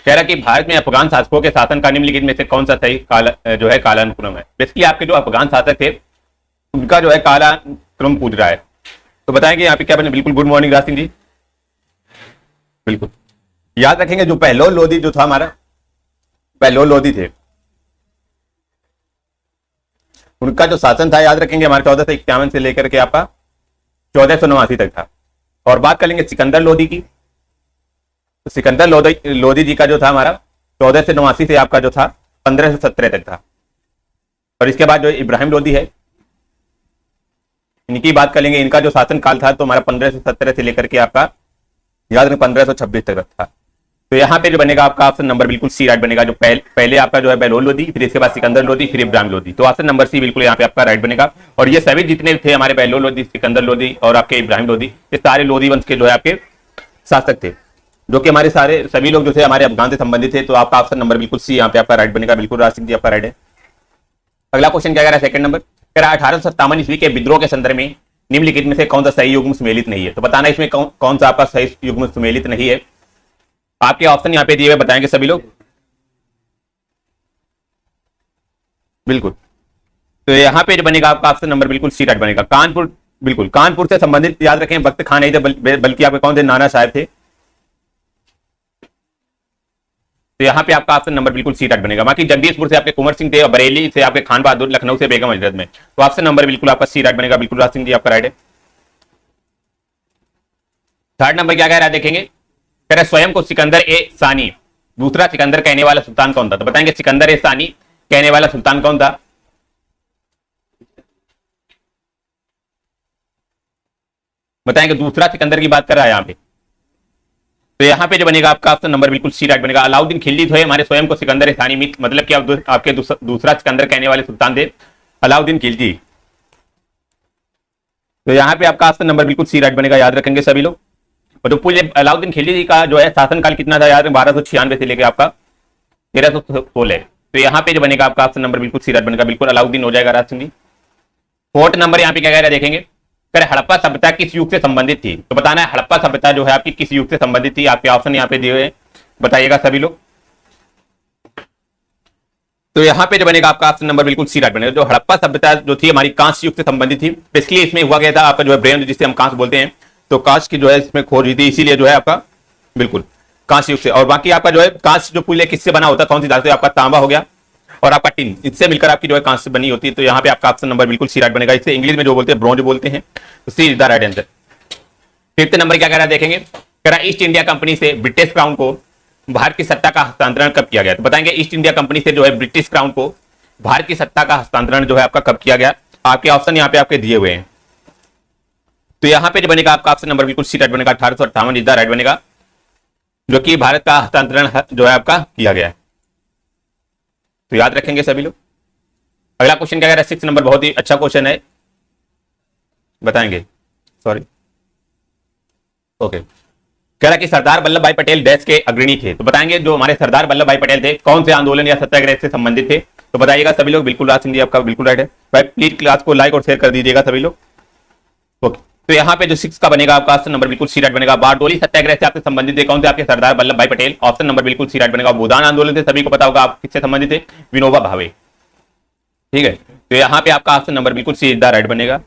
कह रहा कि भारत में अफगान शासकों के शासन का निम्नलिखित में से कौन सा सही जो है कालानुक्रम है। बेसिकली आपके जो अफगान शासक थे उनका जो है कालानुक्रम पूछ रहा है। तो बताएंगे यहाँ पे क्या बने। बिल्कुल, गुड मॉर्निंग राज सिंह जी। बिल्कुल याद रखेंगे जो बहलोल लोधी जो था हमारा, बहलोल लोधी थे, उनका जो शासन था याद रखेंगे हमारे 1451 से लेकर के आपका 1489 तक था। और बात करेंगे सिकंदर लोधी की, तो सिकंदर लोधी जी का जो था हमारा 1489 से आपका जो था 1517 तक था। और इसके बाद जो इब्राहिम लोधी है, इनकी बात करेंगे, इनका जो शासन काल था तो हमारा 1517 से लेकर के आपका याद रखें 1526 तक था। तो यहाँ पे जो बनेगा आपका ऑप्शन नंबर बिल्कुल सी राइट बनेगा। जो पहले आपका जो है बहलोल लोधी, फिर इसके बाद सिकंदर लोधी, फिर इब्राहिम लोधी। तो ऑप्शन नंबर सी बिल्कुल यहाँ पे आपका राइट बनेगा। और ये सभी जितने थे हमारे बहलोल लोधी, सिकंदर लोधी और आपके इब्राहिम लोधी, ये सारे लोधी वंश के जो है आपके शासक थे, जो कि हमारे सारे सभी लोग जो थे हमारे अफगान से संबंधित थे। तो आपका ऑप्शन नंबर बिल्कुल सी यहाँ पे आपका राइट बनेगा। बिल्कुल राज सिंह जी आपका राइट है। अगला क्वेश्चन क्या कह रहा है, सेकंड नंबर कह रहा है 1857 ईस्वी के विद्रोह के संदर्भ में निम्नलिखित में से कौन सा सही युग्म सुमेलित नहीं है। तो बताना इसमें कौन सा आपका सही युग्म सुमेलित नहीं है। आपके ऑप्शन यहाँ पे दिए हुए बताएंगे सभी लोग। बिल्कुल, तो यहाँ पे जो बनेगा आपका ऑप्शन नंबर बिल्कुल सी राइट बनेगा। कानपुर, बिल्कुल कानपुर से संबंधित याद रखें वक्त खान नहीं थे, बल्कि आपके कौन थे, नाना साहब थे। तो यहाँ पे आपका ऑप्शन नंबर बिल्कुल सी राइट बनेगा। बाकी जगदीशपुर से आपके कुंवर सिंह थे और बरेली से आपके खान बहादुर, लखनऊ से बेगम हजरत में। तो ऑप्शन नंबर बिल्कुल आपका सी राइट बनेगा। बिल्कुल राज सिंह जी आपका राइट है। थर्ड नंबर क्या कह रहा है देखेंगे, कह रहा है स्वयं को सिकंदर ए सानी दूसरा सिकंदर कहने वाला सुल्तान कौन था। तो बताएंगे सिकंदर ए सानी कहने वाला सुल्तान कौन था। बताएंगे दूसरा सिकंदर की बात कर रहा है यहाँ पे। तो यहाँ पे जो बनेगा आपका ऑप्शन नंबर बिल्कुल सी राइट बनेगा। अलाउद्दीन खिलजी थे हमारे स्वयं को सिकंदर ए सानी, मतलब कि आपके दूसरा सिकंदर कहने वाले सुल्तान थे अलाउद्दीन खिलजी। तो यहाँ पे आपका ऑप्शन नंबर बिल्कुल सी राइट बनेगा, याद रखेंगे सभी लोग। और जो पूरे अलाउद्दीन खिलजी जी का जो है शासनकाल कितना था यार, 1296 से लेकर आपका 1316। तो यहाँ पे जो बनेगा आपका ऑप्शन नंबर बिल्कुल सी राइट बनेगा। बिल्कुल अलाउद्दीन हो जाएगा राज सिंह जी। फोर्थ नंबर यहाँ पे क्या कह रहा है देखेंगे, कह रहे हड़प्पा सभ्यता किस युग से संबंधित थी। तो बताना है हड़प्पा सभ्यता जो है आपकी किस युग से संबंधित थी। आपके ऑप्शन यहाँ पे दिए हुए बताइएगा सभी लोग। तो यहाँ पे जो बनेगा आपका ऑप्शन नंबर बिल्कुल सी राइट बनेगा। जो हड़प्पा सभ्यता जो थी हमारी कांस्य युग से संबंधित थी। बेसिकली इसमें हुआ गया था आपका जो है ब्रेन जिसे हम कांस्य बोलते हैं, तो कांस्य की जो है इसमें खोज हुई थी, इसीलिए जो है आपका बिल्कुल कांस्य युग से। और बाकी आपका जो है कांस्य जो पुल किससे बना होता है, कौन सी धातु से, आपका तांबा हो गया और आपका टिन, इससे मिलकर आपकी जो है कांस्य बनी होती है। तो यहाँ पे आपका ऑप्शन नंबर बिल्कुल सी राइट बनेगा। इसे इंग्लिश में जो बोलते हैं ब्रॉन्ज बोलते हैं। तो C is the right answer. Fifth number क्या कह रहा है देखेंगे, कह रहा ईस्ट इंडिया कंपनी से ब्रिटिश क्राउन को भारत की सत्ता का हस्तांतरण कब किया गया। तो बताएंगे ईस्ट इंडिया कंपनी से जो है ब्रिटिश क्राउन को भारत की सत्ता का हस्तांतरण जो है आपका कब किया गया। आपके ऑप्शन यहाँ पे आपके दिए हुए हैं। तो यहाँ पे जो बनेगा आपका ऑप्शन नंबर बिल्कुल सी राइट बनेगा। 1858 इज द राइट बनेगा, जो कि भारत का हस्तांतरण जो है आपका किया गया है। तो याद रखेंगे सभी लोग। अगला क्वेश्चन क्या कह रहा है, 6 नंबर, बहुत ही अच्छा क्वेश्चन है, बताएंगे। Sorry, okay. कह रहा है कि सरदार वल्लभ भाई पटेल देश के अग्रणी थे। तो बताएंगे जो हमारे सरदार वल्लभ भाई पटेल थे कौन से आंदोलन या सत्याग्रह से संबंधित थे। तो बताइएगा सभी लोग। बिल्कुल राज सिंह जी आपका बिल्कुल राइट है। भाई प्लीज क्लास को लाइक और शेयर कर दीजिएगा सभी लोग। ओके, तो यहाँ पे जो 6 का बनेगा आपका ऑप्शन नंबर बिल्कुल सी राइट बनेगा। बारडोली सत्याग्रह से आपसे संबंधित है कौन से, आपके सरदार वल्लभ भाई पटेल। ऑप्शन नंबर बिल्कुल सी राइट बनेगा। भूदान आंदोलन से सभी को पता होगा आप किससे संबंधित है, विनोबा भावे। ठीक है, तो यहाँ पे आपका ऑप्शन नंबर बिल्कुल सी इज द राइट बनेगा।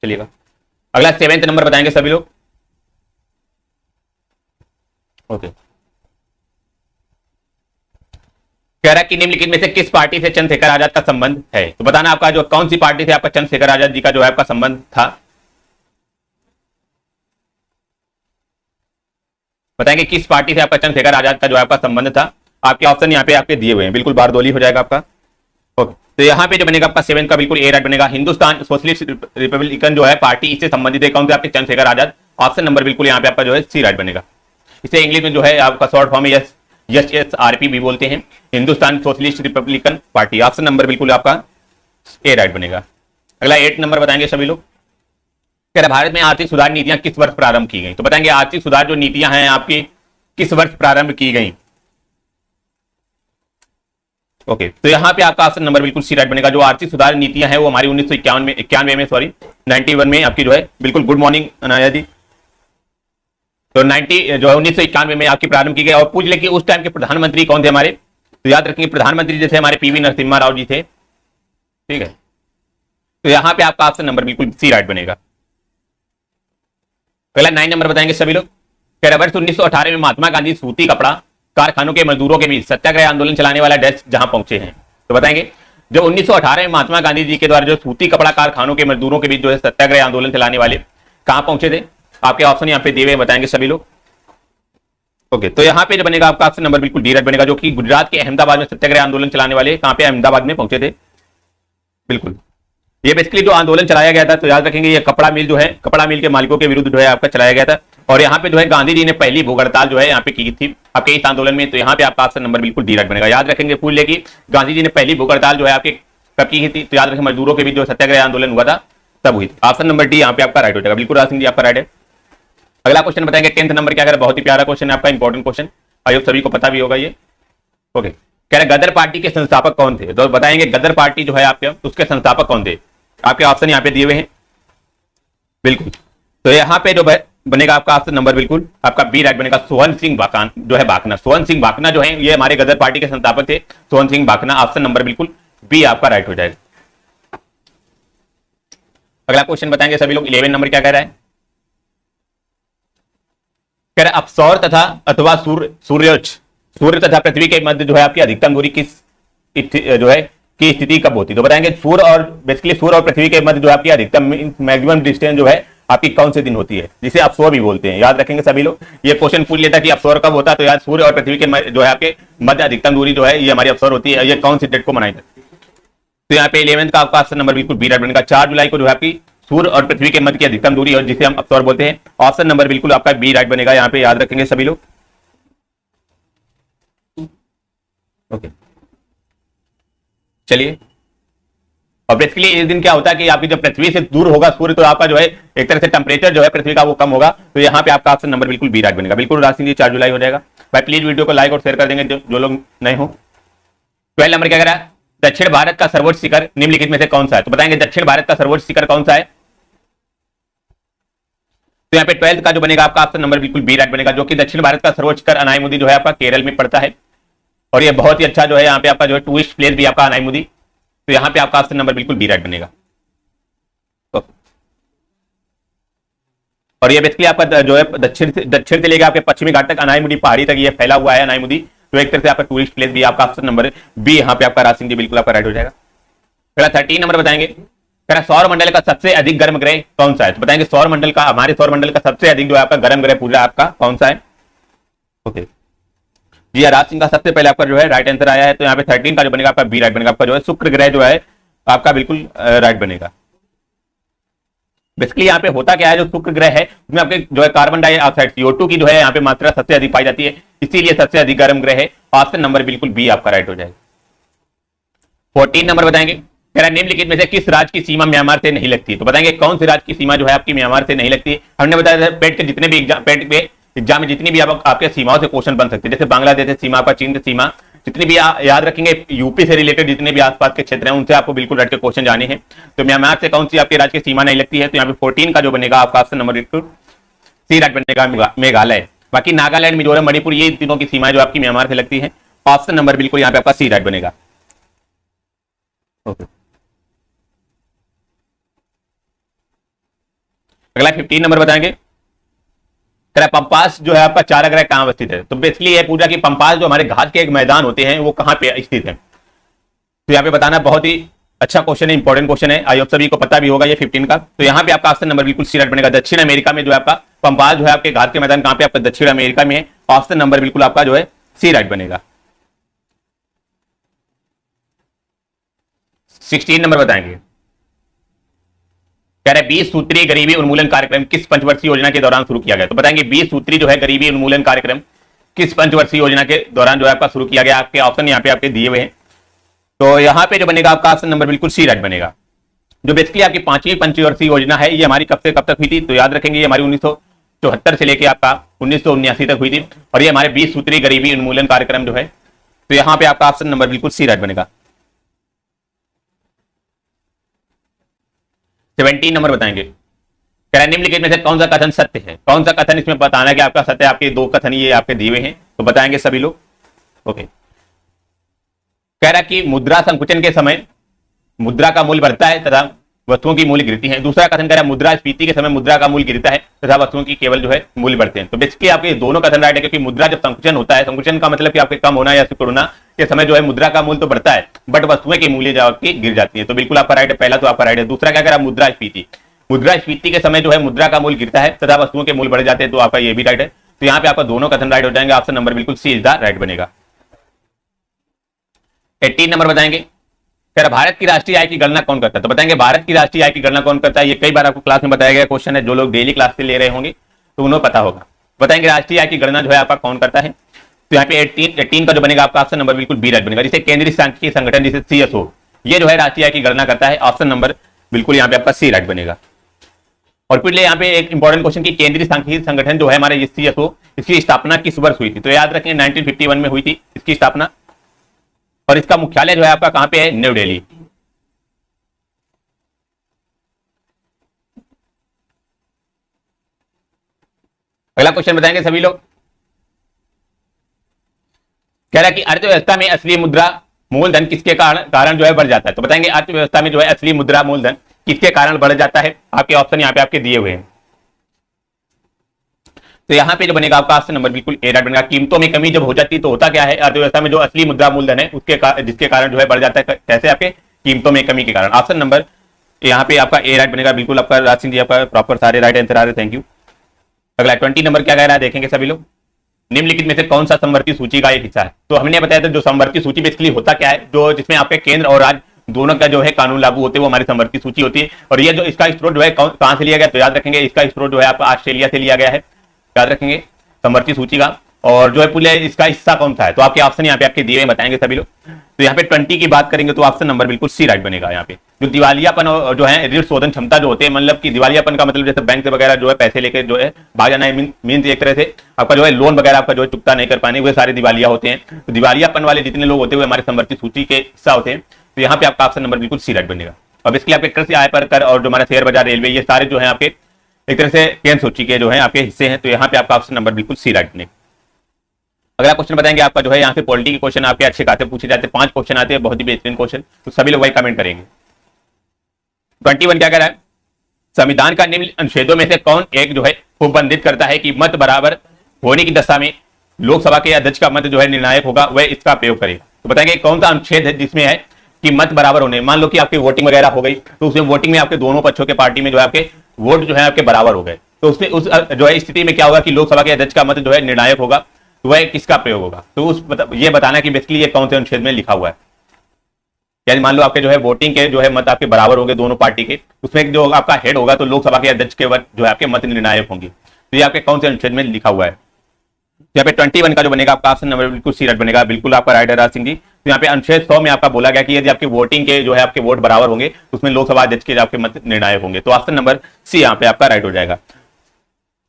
चलिएगा अगला 7th नंबर बताएंगे सभी लोग। ओके, कह रहा है कि निम्नलिखित में से किस पार्टी से चंद्रशेखर आजाद का संबंध है। तो बताना आपका जो कौन सी पार्टी से आपका चंद्रशेखर आजाद जी का जो है आपका संबंध था। बताएंगे किस पार्टी से आपका चंद्रशेखर आजाद का जो है आपका संबंध था। आपके ऑप्शन यहाँ पे आपके दिए हुए हैं। बिल्कुल बारदोली हो जाएगा आपका। ओके, तो यहाँ पे जो बनेगा आपका 7 का बिल्कुल ए राइट बनेगा। हिंदुस्तान सोशलिस्ट रिपब्लिकन जो है पार्टी, इससे संबंधित है कौन से, आपके चंद्रशेखर आजाद। ऑप्शन नंबर बिल्कुल यहाँ पे आपका जो है सी राइट बनेगा। इसे इंग्लिश में जो है आपका शॉर्ट फॉर्म है HSRP भी बोलते हैं, Hindustan socialist Republican party. Option number बिल्कुल आपका ए राइट बनेगा। अगला 8 नंबर बताएंगे सभी लोग। कह रहे भारत में आर्थिक सुधार नीतियां किस वर्ष प्रारंभ की गई। तो बताएंगे आर्थिक सुधार जो नीतियां हैं आपकी किस वर्ष प्रारंभ की गई। ओके, तो यहाँ पे आपका ऑप्शन नंबर बिल्कुल सी राइट बनेगा। जो आर्थिक सुधार नीतियां हैं वो हमारी 1991 में 91 में आपकी जो है बिल्कुल। गुड मॉर्निंग अनाया जी। तो 90 जो है 1991 में आपकी प्रारंभ की गई। और पूछ ले कि उस टाइम के प्रधानमंत्री कौन थे हमारे, तो याद रखेंगे प्रधानमंत्री जैसे हमारे पीवी नरसिम्हा राव जी थे, ठीक है। तो यहां पे आपका ऑप्शन नंबर बिल्कुल सी राइट बनेगा। अगला 9 नंबर बताएंगे सभी लोग। कह रहे वर्ष 1918 में महात्मा गांधी सूती कपड़ा कारखानों के मजदूरों के बीच सत्याग्रह आंदोलन चलाने वाला देश जहां पहुंचे हैं। तो बताएंगे जो 1918 में महात्मा गांधी जी के द्वारा जो सूती कपड़ा कारखानों के मजदूरों के बीच जो है सत्याग्रह आंदोलन चलाने वाले कहां पहुंचे थे, आपके ऑप्शन यहाँ पे दिए हुए बताएंगे सभी लोग। ओके, तो यहाँ पे जो बनेगा आपका ऑप्शन नंबर बिल्कुल डी राइट बनेगा, जो कि गुजरात के अहमदाबाद में सत्याग्रह आंदोलन चलाने वाले कहां पे अहमदाबाद में पहुंचे थे। बिल्कुल, ये बेसिकली जो आंदोलन चलाया गया था, तो याद रखेंगे ये कपड़ा मिल जो है, कपड़ा मिल के मालिकों के विरुद्ध जो है आपका चलाया गया था। और यहाँ पे जो है गांधी जी ने पहली भूख हड़ताल जो है यहाँ पे की थी आपके इस आंदोलन में। तो यहाँ पे आपका ऑप्शन नंबर बिल्कुल डी राइट बनेगा। याद रखेंगे पूछ ले कि गांधी जी ने पहली भूख हड़ताल जो है आपके कब की थी, तो याद रखें मजदूरों के बीच जो सत्याग्रह आंदोलन हुआ था तब हुई थी। ऑप्शन नंबर डी यहाँ पे आपका राइट हो जाएगा। बिल्कुल राज सिंह जी आपका राइट है। अगला क्वेश्चन बताएंगे 10th नंबर क्या करें, बहुत ही प्यारा क्वेश्चन है आपका, इंपॉर्टेंट क्वेश्चन, आयोग सभी को पता भी होगा ये। ओके, कह रहे गदर पार्टी के संस्थापक कौन थे, तो बताएंगे गदर पार्टी जो है आपके उसके संस्थापक कौन थे, आपके ऑप्शन यहाँ पे दिए हुए हैं। बिल्कुल, तो यहाँ पे जो बनेगा आपका ऑप्शन नंबर बिल्कुल आपका बी राइट बनेगा, सोहन सिंह बाकान जो है बाकना। सोहन सिंह बाकना जो है ये हमारे गदर पार्टी के संस्थापक थे, सोहन सिंह बाकना। ऑप्शन नंबर बिल्कुल बी आपका राइट हो जाएगा। अगला क्वेश्चन बताएंगे सभी लोग 11 नंबर क्या कह रहा है, कह रहा है अपसौर तथा अथवा सूर्य तथा पृथ्वी के मध्य जो है आपकी अधिकतम दूरी किस जो है की स्थिति कब होती है। तो बताएंगे सूर्य और बेसिकली सूर्य और पृथ्वी के मध्य जो आपकी अधिकतम मैक्सिमम डिस्टेंस जो है आपकी कौन से दिन होती है, जिसे अपसौर भी बोलते हैं। याद रखेंगे सभी लोग, ये क्वेश्चन पूछ लेता कि अपसौर कब होता है, तो यार सूर्य और पृथ्वी के जो है आपके मध्य अधिकतम दूरी जो है ये हमारी अपसौर होती है, ये कौन सी डेट को मनाई जाती है। तो यहाँ पे 11th का आपका ऑप्शन नंबर बिल्कुल बी राइट बनेगा। 4 जुलाई को जो है आपकी सूर्य और पृथ्वी के मध्य की अधिकतम दूरी और जिसे हम अपसौर बोलते हैं, ऑप्शन नंबर बिल्कुल आपका बी राइट बनेगा। यहाँ पे याद रखेंगे सभी लोग। ओके, चलिए, और बेसिकली इस दिन क्या होता है कि आपकी जब पृथ्वी से दूर होगा सूर्य, तो आपका जो है एक तरह से टेम्परेचर जो है पृथ्वी का वो कम होगा। तो यहाँ पे आपका ऑप्शन नंबर बिल्कुल बी राइट बनेगा। बिल्कुल राज सिंह जी 4 जुलाई हो जाएगा। भाई प्लीज वीडियो को लाइक और शेयर कर देंगे जो लोग नए हो। 12 नंबर क्या कह रहा है, दक्षिण भारत का सर्वोच्च शिखर निम्नलिखित में से कौन सा है। तो बताएंगे दक्षिण भारत का सर्वोच्च शिखर कौन सा है। तो यहाँ पे 12th का जो बनेगा आपका ऑप्शन नंबर बिल्कुल बी राइट बनेगा, जो कि दक्षिण भारत का सर्वोच्च शिखर अनाईमुदी जो है आपका केरल में पड़ता है। और ये बहुत ही अच्छा जो है यहाँ पे आपका जो है टूरिस्ट प्लेस भी आपका अनाईमुदी। तो यहाँ पे आपका ऑप्शन नंबर बिल्कुल बी राइट बनेगा। और ये बेसिकली आपका जो है दक्षिण से लेकर आपके पश्चिमी घाट तक अनाईमुदी पहाड़ी तक ये फैला हुआ है अनाईमुदी। तो एक तरह से आपका टूरिस्ट प्लेस भी आपका ऑप्शन नंबर बी यहाँ पे आपका राज सिंह जी बिल्कुल आपका राइट हो जाएगा। फिर 13 नंबर बताएंगे, सौर मंडल का सबसे अधिक गर्म ग्रह कौन सा है। तो बताएंगे सौर मंडल का, हमारे सौर मंडल का सबसे अधिक जो है आपका गर्म ग्रह पूरा आपका कौन सा है। ओके जी, राज सिंह का सबसे पहले आपका जो है राइट आंसर आया है। तो यहाँ पे 13 का जो बनेगा आपका बी राइट बनेगा, आपका जो है शुक्र ग्रह जो है आपका बिल्कुल राइट बनेगा। बेसिकली यहाँ पे होता क्या है, जो शुक्र ग्रह है उसमें आपके जो है कार्बन डाइऑक्साइड CO2 की जो है यहाँ पे मात्रा सबसे अधिक पाई जाती है, इसीलिए सबसे अधिक गर्म ग्रह है। ऑप्शन नंबर बिल्कुल बी आपका राइट हो जाएगा। 14 नंबर बताएंगे, कह रहा है निम्नलिखित में से किस राज्य की सीमा म्यांमार से नहीं लगती है। तो बताएंगे कौन सी राज्य की सीमा जो है आपकी म्यांमार से नहीं लगती है। हमने बताया पेट के जितने भी एग्जाम में जितनी भी आपके सीमाओं से क्वेश्चन बन सकते हैं, जैसे बांग्लादेश से सीमा, आपका चीन से सीमा, जितनी भी याद रखेंगे यूपी से रिलेटेड जितने भी आसपास के क्षेत्र हैं उनसे आपको बिल्कुल रट के क्वेश्चन जाने हैं। तो म्यांमार से कौन सी आपके राज्य की सीमा नहीं लगती है। तो यहाँ पे 14 का जो बनेगा आपका ऑप्शन नंबर बिल्कुल सी राइट बनेगा, मेघालय। बाकी नागालैंड, मिजोरम, मणिपुर ये तीनों की सीमाएं जो आपकी म्यांमार से लगती है। ऑप्शन नंबर बिल्कुल यहाँ पे आपका सी राइट बनेगा। ओके, अगला 15 नंबर बताएंगे, पंपास जो है आपका चारागाह कहां स्थित है। तो बेसिकली ये पूछा कि पंपास जो हमारे घाट के एक मैदान होते हैं वो कहां पे स्थित है। तो यहाँ पे बताना बहुत ही अच्छा क्वेश्चन है, इंपॉर्टेंट क्वेश्चन है, आई होप सभी को पता भी होगा ये 15 का। तो यहाँ पे आपका ऑप्शन नंबर बिल्कुल सी राइट बनेगा। दक्षिण अमेरिका में जो है आपका पंपास जो है आपके घाट के मैदान कहां पे आपका दक्षिण अमेरिका में है। ऑप्शन नंबर बिल्कुल आपका जो है सी राइट बनेगा। 16 नंबर बताएंगे, कह रहे 20 सूत्रीय गरीबी उन्मूलन कार्यक्रम किस पंचवर्षीय योजना के दौरान शुरू किया गया। तो बताएंगे 20 सूत्रीय जो है गरीबी उन्मूलन कार्यक्रम किस पंचवर्षीय योजना के दौरान जो है आपका शुरू किया गया। आपके ऑप्शन यहाँ पे आपके दिए हुए हैं। तो यहाँ पे जो बनेगा आपका ऑप्शन नंबर बिल्कुल सी राइट बनेगा। जो बेसिकली आपकी 5वीं पंचवर्षीय योजना है ये हमारी कब से कब तक हुई थी। तो याद रखेंगे ये हमारी 1974 से लेकर आपका 1979 तक हुई थी। और ये हमारे 20 सूत्रीय गरीबी उन्मूलन कार्यक्रम जो है, तो यहाँ पे आपका ऑप्शन नंबर बिल्कुल सी राइट बनेगा। 17 नंबर बताएंगे, कह रहा है निम्नलिखित में से कौन सा कथन सत्य है, कौन सा कथन इसमें बताना है कि आपका सत्य है। आपके दो कथन ये आपके दिए हुए हैं तो बताएंगे सभी लोग। ओके, कह रहा कि मुद्रा संकुचन के समय मुद्रा का मूल्य बढ़ता है तथा वस्तुओं की मूल्य गिरती है। दूसरा कथन कह रहा है मुद्रास्फीति के समय मुद्रा का मूल्य गिरता है तथा वस्तुओं की केवल जो है मूल्य बढ़ते हैं। तो बेसिकली आपके दोनों कथन राइट है, क्योंकि मुद्रा जब संकुचन होता है, संकुचन का मतलब कि आपके कम होना या सिकुड़ना के समय जो है मुद्रा का मूल्य तो बढ़ता है बट वस्तुएं की मूल्य जो आपकी गिर जाती है। तो बिल्कुल आपका राइट है, पहला तो आपका राइट है। दूसरा क्या कह रहा है मुद्रास्फीति, मुद्रास्फीति के समय जो है मुद्रा का मूल्य गिरता है तथा वस्तुओं के मूल्य बढ़ जाते हैं, तो आपका ये भी राइट है। तो यहाँ पे आपका दोनों कथन राइट हो जाएंगे। ऑप्शन नंबर बिल्कुल सी इज द राइट बनेगा। 18 नंबर बताएंगे, फिर भारत की राष्ट्रीय आय की गणना कौन करता है। तो बताएंगे भारत की राष्ट्रीय आय की गणना कौन करता है। ये कई बार आपको क्लास में बताया गया क्वेश्चन है, जो लोग डेली क्लास से ले रहे होंगे तो उन्हें पता होगा। बताएंगे राष्ट्रीय आय की गणना जो है आपका कौन करता है। तो यहाँ पे 18 का जो बनेगा आपका ऑप्शन नंबर बिल्कुल बी राइट बनेगा, जिसे केंद्रीय सांख्यिकी संगठन जिसे CSO ये जो है राष्ट्रीय आय की गणना करता है। ऑप्शन नंबर बिल्कुल यहाँ पे आपका सी राइट बनेगा। और फिर यहाँ पे एक इंपॉर्टेंट क्वेश्चन की केंद्रीय सांख्यिकी संगठन जो है हमारे ये CSO, इसकी स्थापना किस वर्ष हुई थी। तो याद रखें 1951 में हुई थी इसकी स्थापना, और इसका मुख्यालय जो है आपका कहां पे है, न्यू दिल्ली। अगला क्वेश्चन बताएंगे सभी लोग, कह रहा है कि अर्थव्यवस्था में असली मुद्रा मूलधन किसके कारण जो है बढ़ जाता है। तो बताएंगे अर्थव्यवस्था में जो है असली मुद्रा मूलधन किसके कारण बढ़ जाता है। आपके ऑप्शन यहाँ पे आपके दिए हुए हैं। तो यहाँ पे जो बनेगा आपका ऑप्शन नंबर बिल्कुल ए राइट बनेगा। कीमतों में कमी जब हो जाती है तो होता क्या है, अर्थव्यवस्था में जो असली मुद्रा मूलधन है उसके जिसके कारण जो है बढ़ जाता है, कैसे, आपके कीमतों में कमी के कारण। ऑप्शन नंबर यहाँ पे आपका ए राइट बनेगा। बिल्कुल आपका राज सिंह जी आपका प्रॉपर सारे राइट आंसर आ रहे, थैंक यू। अगला 20 नंबर क्या कह रहा है देखेंगे सभी लोग, निम्नलिखित में से कौन सा समवर्ती सूची का एक हिस्सा है। तो हमने बताया था जो समवर्ती सूची बेसिकली होता क्या है, जो जिसमें आपके केंद्र और राज्य दोनों का जो है कानून लागू होते हैं, वो हमारी समवर्ती सूची होती है। और ये जो इसका स्रोत जो है कहां से लिया गया, तो याद रखेंगे इसका स्रोत जो है आपका ऑस्ट्रेलिया से लिया गया है, याद रखेंगे समवर्ती सूची का। और जो है पूरे इसका हिस्सा कौन सा है, तो आपके ऑप्शन यहाँ पे आपके दिए बताएंगे सभी लोग। तो यहाँ पे 20 की बात करेंगे तो ऑप्शन नंबर बिल्कुल सी राइट बनेगा। यहाँ पे जो दिवालियापन जो है ऋण शोधन क्षमता जो होते हैं, मतलब कि दिवालियापन का मतलब जैसे बैंक से वगैरह जो है पैसे लेकर जो है भाग जाना है, मीन एक तरह से आपका जो है लोन वगैरह आपका जो है चुकता नहीं कर पाने, वे सारे दिवालिया होते हैं। तो दिवालियापन वाले जितने लोग होते हैं हमारे समवर्ती सूची के हिस्सा होते हैं। तो यहाँ पे आपका ऑप्शन नंबर बिल्कुल सी राइट बनेगा। अब इसके आपके कृषि आय पर कर और जो हमारा शेयर बाजार, रेलवे, ये सारे जो है आपके एक तरह से केंद्र सूची के जो है आपके हिस्से हैं। तो यहाँ पे आपका ऑप्शन नंबर बिल्कुल सी राइट बनेगा। अगला क्वेश्चन बताएंगे आपका जो है यहाँ पे पॉलिटी के क्वेश्चन आपके अच्छे खाते पूछे जाते हैं, 5 क्वेश्चन आते हैं, बहुत ही बेहतरीन क्वेश्चन, तो सभी लोग वही कमेंट करेंगे। 21 क्या कह रहा है, संविधान का निम्न अनुच्छेदों में से कौन एक जो है उपबंधित करता है कि मत बराबर होने की दशा में लोकसभा के अध्यक्ष का मत जो है निर्णायक होगा, वह इसका प्रयोग करेगा। तो बताएंगे कौन सा अनुच्छेद है जिसमें है कि मत बराबर होने, मान लो कि आपकी वोटिंग वगैरह हो गई तो उसमें वोटिंग में आपके दोनों पक्षों के पार्टी में जो है आपके वोट जो है आपके बराबर हो गए, तो उसमें उस जो है स्थिति में क्या होगा कि लोकसभा के अध्यक्ष का मत जो है निर्णायक होगा, तो वह किसका प्रयोग होगा। तो उस ये बताना कि बेसिकली ये कौन से अनुच्छेद में लिखा हुआ है। यानी मान लो आपके जो है वोटिंग के जो है मत आपके बराबर होंगे दोनों पार्टी के, उसमें जो आपका हेड होगा तो लोकसभा के अध्यक्ष के जो है आपके मत निर्णायक होंगे। तो ये आपके कौन से अनुच्छेद में लिखा हुआ है। यहाँ पे 21 का जो बनेगा आपका ऑप्शन नंबर बिल्कुल सी राइट बनेगा। बिल्कुल आपका राइट है राज सिंह जी। तो यहाँ पे अनुच्छेद 100 में आपका बोला गया कि यदि आपके वोटिंग के जो है आपके वोट बराबर होंगे तो उसमें लोकसभा अध्यक्ष के आपके मत निर्णायक होंगे। तो ऑप्शन नंबर सी यहाँ पे आपका राइट हो जाएगा।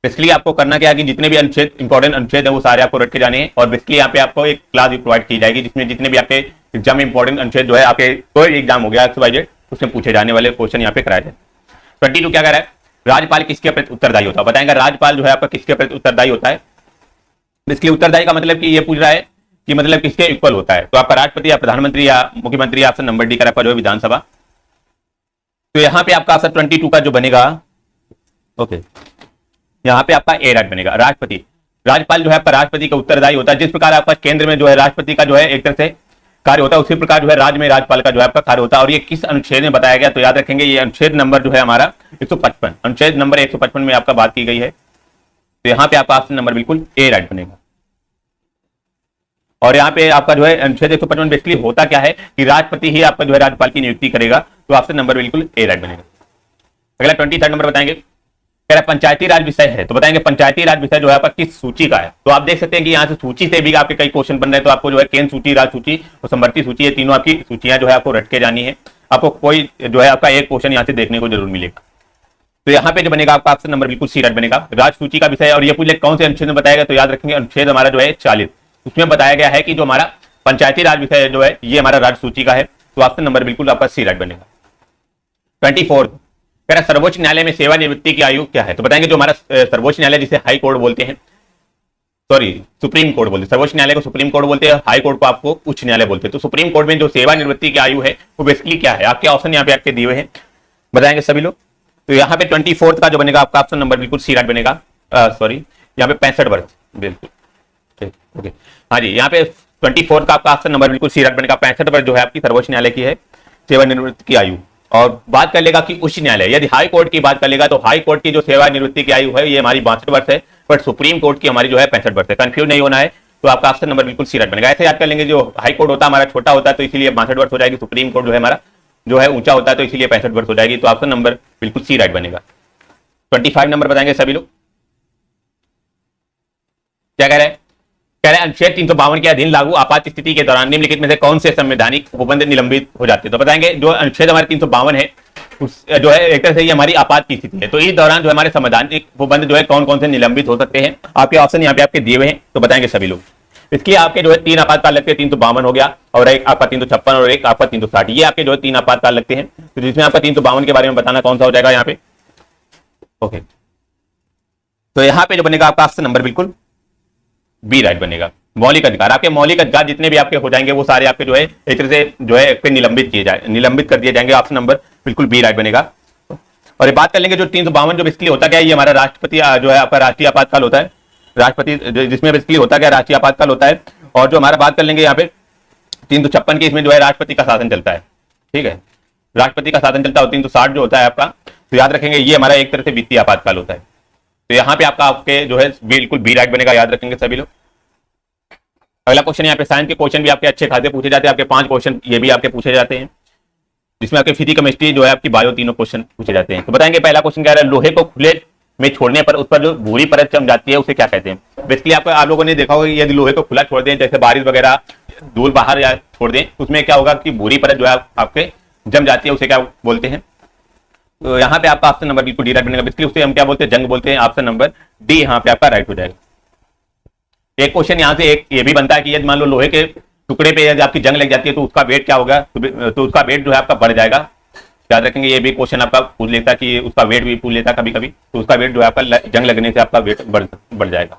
बेसिकली आपको करना क्या है कि जितने भी अनुच्छेद इंपॉर्टेंट अनुच्छेद है वो सारे आपको रट के जाने हैं, और बेसिकली यहाँ पे आपको एक क्लास भी प्रोवाइड की जाएगी जिसमें जितने भी आपके एग्जाम में इंपॉर्टेंट अनुच्छेद जो है आपके कोई एग्जाम हो गया XYZ उसमें पूछे जाने वाले क्वेश्चन यहाँ पे कराए जाए। 22 क्या कह रहा है, राज्यपाल किसके प्रति उत्तरदायी होता है। बताएंगे राज्यपाल जो है आपका किसके प्रति उत्तरदायी होता है। इसके उत्तरदायी का मतलब कि ये पूछ रहा है कि मतलब किसके इक्वल होता है, तो आपका राष्ट्रपति या प्रधानमंत्री या मुख्यमंत्री, ऑप्शन नंबर डी का जो है विधानसभा। तो यहाँ पे आपका ऑप्शन 22 का जो बनेगा, ओके, यहाँ पे आपका ए राइट बनेगा। राष्ट्रपति, राज्यपाल जो है आपका राष्ट्रपति का उत्तरदायी होता है। जिस प्रकार आपका केंद्र में जो है राष्ट्रपति का जो है एक तरह से कार्य होता है, उसी प्रकार जो है राज्य में राज्यपाल का जो है आपका कार्य होता है। और ये किस अनुच्छेद में बताया गया, तो याद रखेंगे ये अनुच्छेद नंबर जो है हमारा 155, अनुच्छेद नंबर 155 में आपका बात की गई है। तो यहाँ पे आपका ऑप्शन नंबर बिल्कुल ए राइट बनेगा। और यहाँ पे आपका जो है अनुच्छेद 155 बेसिकली होता क्या है कि राष्ट्रपति ही आपका जो है राज्यपाल की नियुक्ति करेगा। तो ऑप्शन नंबर बिल्कुल ए राइट बनेगा। अगला 23 नंबर बताएंगे, कह रहा पंचायती राज विषय है। तो बताएंगे पंचायती राज विषय जो है आपका किस सूची का है। तो आप देख सकते हैं कि यहाँ से सूची से भी आपके कई क्वेश्चन बन रहे हैं। तो आपको जो है केंद्र सूची, राज सूची और समवर्ती सूची, ये तीनों आपकी सूचियां जो है आपको रट के जानी है। आपको कोई जो है आपका एक क्वेश्चन यहाँ से देखने को जरूर मिलेगा। तो यहाँ पे जो बनेगा आपका ऑप्शन नंबर बिल्कुल सी राइट बनेगा। राज सूची का विषय, और ये पूछे कौन से अनुच्छेद में बताया गया, तो याद रखेंगे अनुच्छेद हमारा जो है 40, उसमें बताया गया है कि जो हमारा पंचायती राज विषय जो है ये हमारा राज सूची का है। तो ऑप्शन नंबर बिल्कुल आपका सी राइट बनेगा। 24 कह रहा सर्वोच्च न्यायालय में सेवानिवृत्ति की आयु क्या है? तो बताएंगे जो हमारा सर्वोच्च न्यायालय जिसे हाई कोर्ट बोलते हैं, सॉरी सुप्रीम कोर्ट बोलते हैं, सर्वोच्च न्यायालय को सुप्रीम कोर्ट बोलते हैं, हाई कोर्ट को आपको उच्च न्यायालय बोलते हैं। तो सुप्रीम कोर्ट में जो सेवानिवृत्ति की आयु है वो बेसिकली क्या है? आपके ऑप्शन यहाँ पे आपके दिए हुए हैं, बताएंगे सभी लोग। तो यहाँ पे 24 का जो बनेगा आपका ऑप्शन नंबर बिल्कुल सी राइट बनेगा। सॉरी यहाँ पे 65 वर्ष, बिल्कुल ओके। हाँ जी, यहाँ पे 24 का आपका ऑप्शन नंबर बिल्कुल सी राइट बनेगा। 65 वर्ष जो है आपकी सर्वोच्च न्यायालय की है सेवानिवृत्ति की आयु। और बात कर लेगा कि उच्च न्यायालय, यदि हाई कोर्ट की बात कर लेगा तो हाई कोर्ट की जो सेवानिवृत्ति की आयु है ये हमारी 62 वर्ष है, बट सुप्रीम कोर्ट की हमारी जो है 65 वर्ष है। कंफ्यूज नहीं होना है, तो आपका ऑप्शन नंबर बिल्कुल सी राइट बनेगा। ऐसे याद कर लेंगे, जो हाई कोर्ट होता है हमारा छोटा होता है तो इसीलिए 62 वर्ष हो जाएगी, सुप्रीम कोर्ट जो है हमारा जो है ऊंचा होता है तो इसीलिए 65 वर्ष हो जाएगी। तो ऑप्शन नंबर बिल्कुल सी राइट बनेगा। 25 नंबर बताएंगे सभी लोग, क्या कह रहे हैं? कह रहे हैं अनुच्छेद 352 के अधीन लागू आपात स्थिति के दौरान निम्नलिखित में से कौन से संवैधानिक उपबंध निलंबित हो जाते हैं? तो बताएंगे जो अनुच्छेद हमारे 352 है उस जो है एक तरह से ये हमारी आपात की स्थिति है, तो इस दौरान जो हमारे संवैधानिक उपबंध जो है कौन कौन से निलंबित हो सकते हैं? आपके ऑप्शन यहाँ पे आपके दिए हुए हैं, तो बताएंगे सभी लोग। इसके आपके जो है 3 आपातकाल लगते हैं, 352 हो गया और एक आपका 356 और एक आपका 360, ये आपके जो है 3 आपातकाल लगते हैं। तो जिसमें आपका 352 के बारे में बताना कौन सा हो जाएगा यहाँ पे, ओके। तो यहाँ पे जो बनेगा आपका ऑप्शन नंबर बिल्कुल बी राइट बनेगा। मौलिक अधिकार, आपके मौलिक अधिकार जितने भी आपके हो जाएंगे वो सारे आपके जो है एक तरह से जो है निलंबित किए जाए, निलंबित कर दिए जाएंगे। ऑप्शन नंबर बिल्कुल बी राइट बनेगा। और ये बात कर लेंगे जो 352 जो बेसिकली होता क्या है, ये हमारा राष्ट्रपति जो है आपका राष्ट्रीय आपातकाल होता है, राष्ट्रपति जिसमें बेसिकली होता क्या राष्ट्रीय आपातकाल होता है। और जो हमारा बात कर लेंगे यहाँ पे 356 की, इसमें जो है राष्ट्रपति का शासन चलता है, ठीक है, राष्ट्रपति का शासन चलता है। 360 जो होता है आपका, तो याद रखेंगे ये हमारा एक तरह से वित्तीय आपातकाल होता है। तो यहाँ पे आपका आपके जो है बिल्कुल बी राइट बनेगा, याद रखेंगे सभी लोग। अगला क्वेश्चन यहाँ पे साइंस के क्वेश्चन भी आपके अच्छे खासे पूछे जाते हैं, आपके 5 क्वेश्चन ये भी आपके पूछे जाते हैं, जिसमें आपके फिजिक्स केमिस्ट्री जो है आपकी बायो तीनों क्वेश्चन पूछे जाते हैं। तो बताएंगे पहला क्वेश्चन क्या है, लोहे को खुले में छोड़ने पर उस पर जो भूरी परत जम जाती है उसे क्या कहते हैं? बेसिकली आपको आप लोगों ने देखा होगा यदि लोहे को खुला छोड़ दें, जैसे बारिश वगैरह धूल बाहर या छोड़ दें, उसमें क्या होगा कि भूरी परत जो है आपके जम जाती है, उसे क्या बोलते हैं? तो यहाँ पे आपका ऑप्शन नंबर बिल्कुल डी राइट बनेगा। बेसिकली उसे हम क्या बोलते हैं? जंग बोलते हैं। ऑप्शन नंबर डी यहाँ पे आपका राइट हो जाएगा। एक क्वेश्चन यहाँ से एक ये भी बनता है कि यदि मान लो लोहे के टुकड़े पे यदि आपकी जंग लग जाती है तो उसका वेट क्या होगा? तो उसका वेट जो है आपका बढ़ जाएगा। याद रखेंगे ये भी क्वेश्चन आपका पूछ लेता कि उसका वेट भी पूछ लेता कभी कभी, तो उसका वेट जो है आपका जंग लगने से आपका वेट बढ़ जाएगा।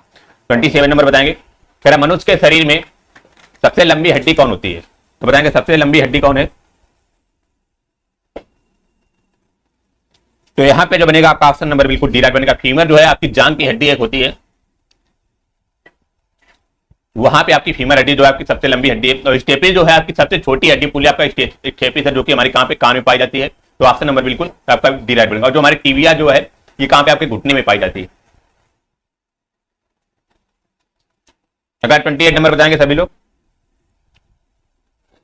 27 नंबर बताएंगे, कह रहा मनुष्य के शरीर में सबसे लंबी हड्डी कौन होती है? तो बताएंगे सबसे लंबी हड्डी कौन है? तो यहाँ पे जो बनेगा आपका ऑप्शन नंबर बिल्कुल डी राइट बनेगा। फीमर जो है आपकी जांग की हड्डी एक होती है, वहां पे आपकी फीमर हड्डी जो है आपकी सबसे लंबी हड्डी है। और स्टेपिस जो है आपकी सबसे छोटी हड्डी पुली आपका स्टेपिस है, जो कि हमारी कहां पे कान में पाई जाती है। तो ऑप्शन नंबर बिल्कुल आपका डी राइट बनेगा। और जो हमारी टीबिया जो है ये कहां पे आपके घुटने में पाई जाती है। अगर 28 नंबर बताएंगे सभी लोग,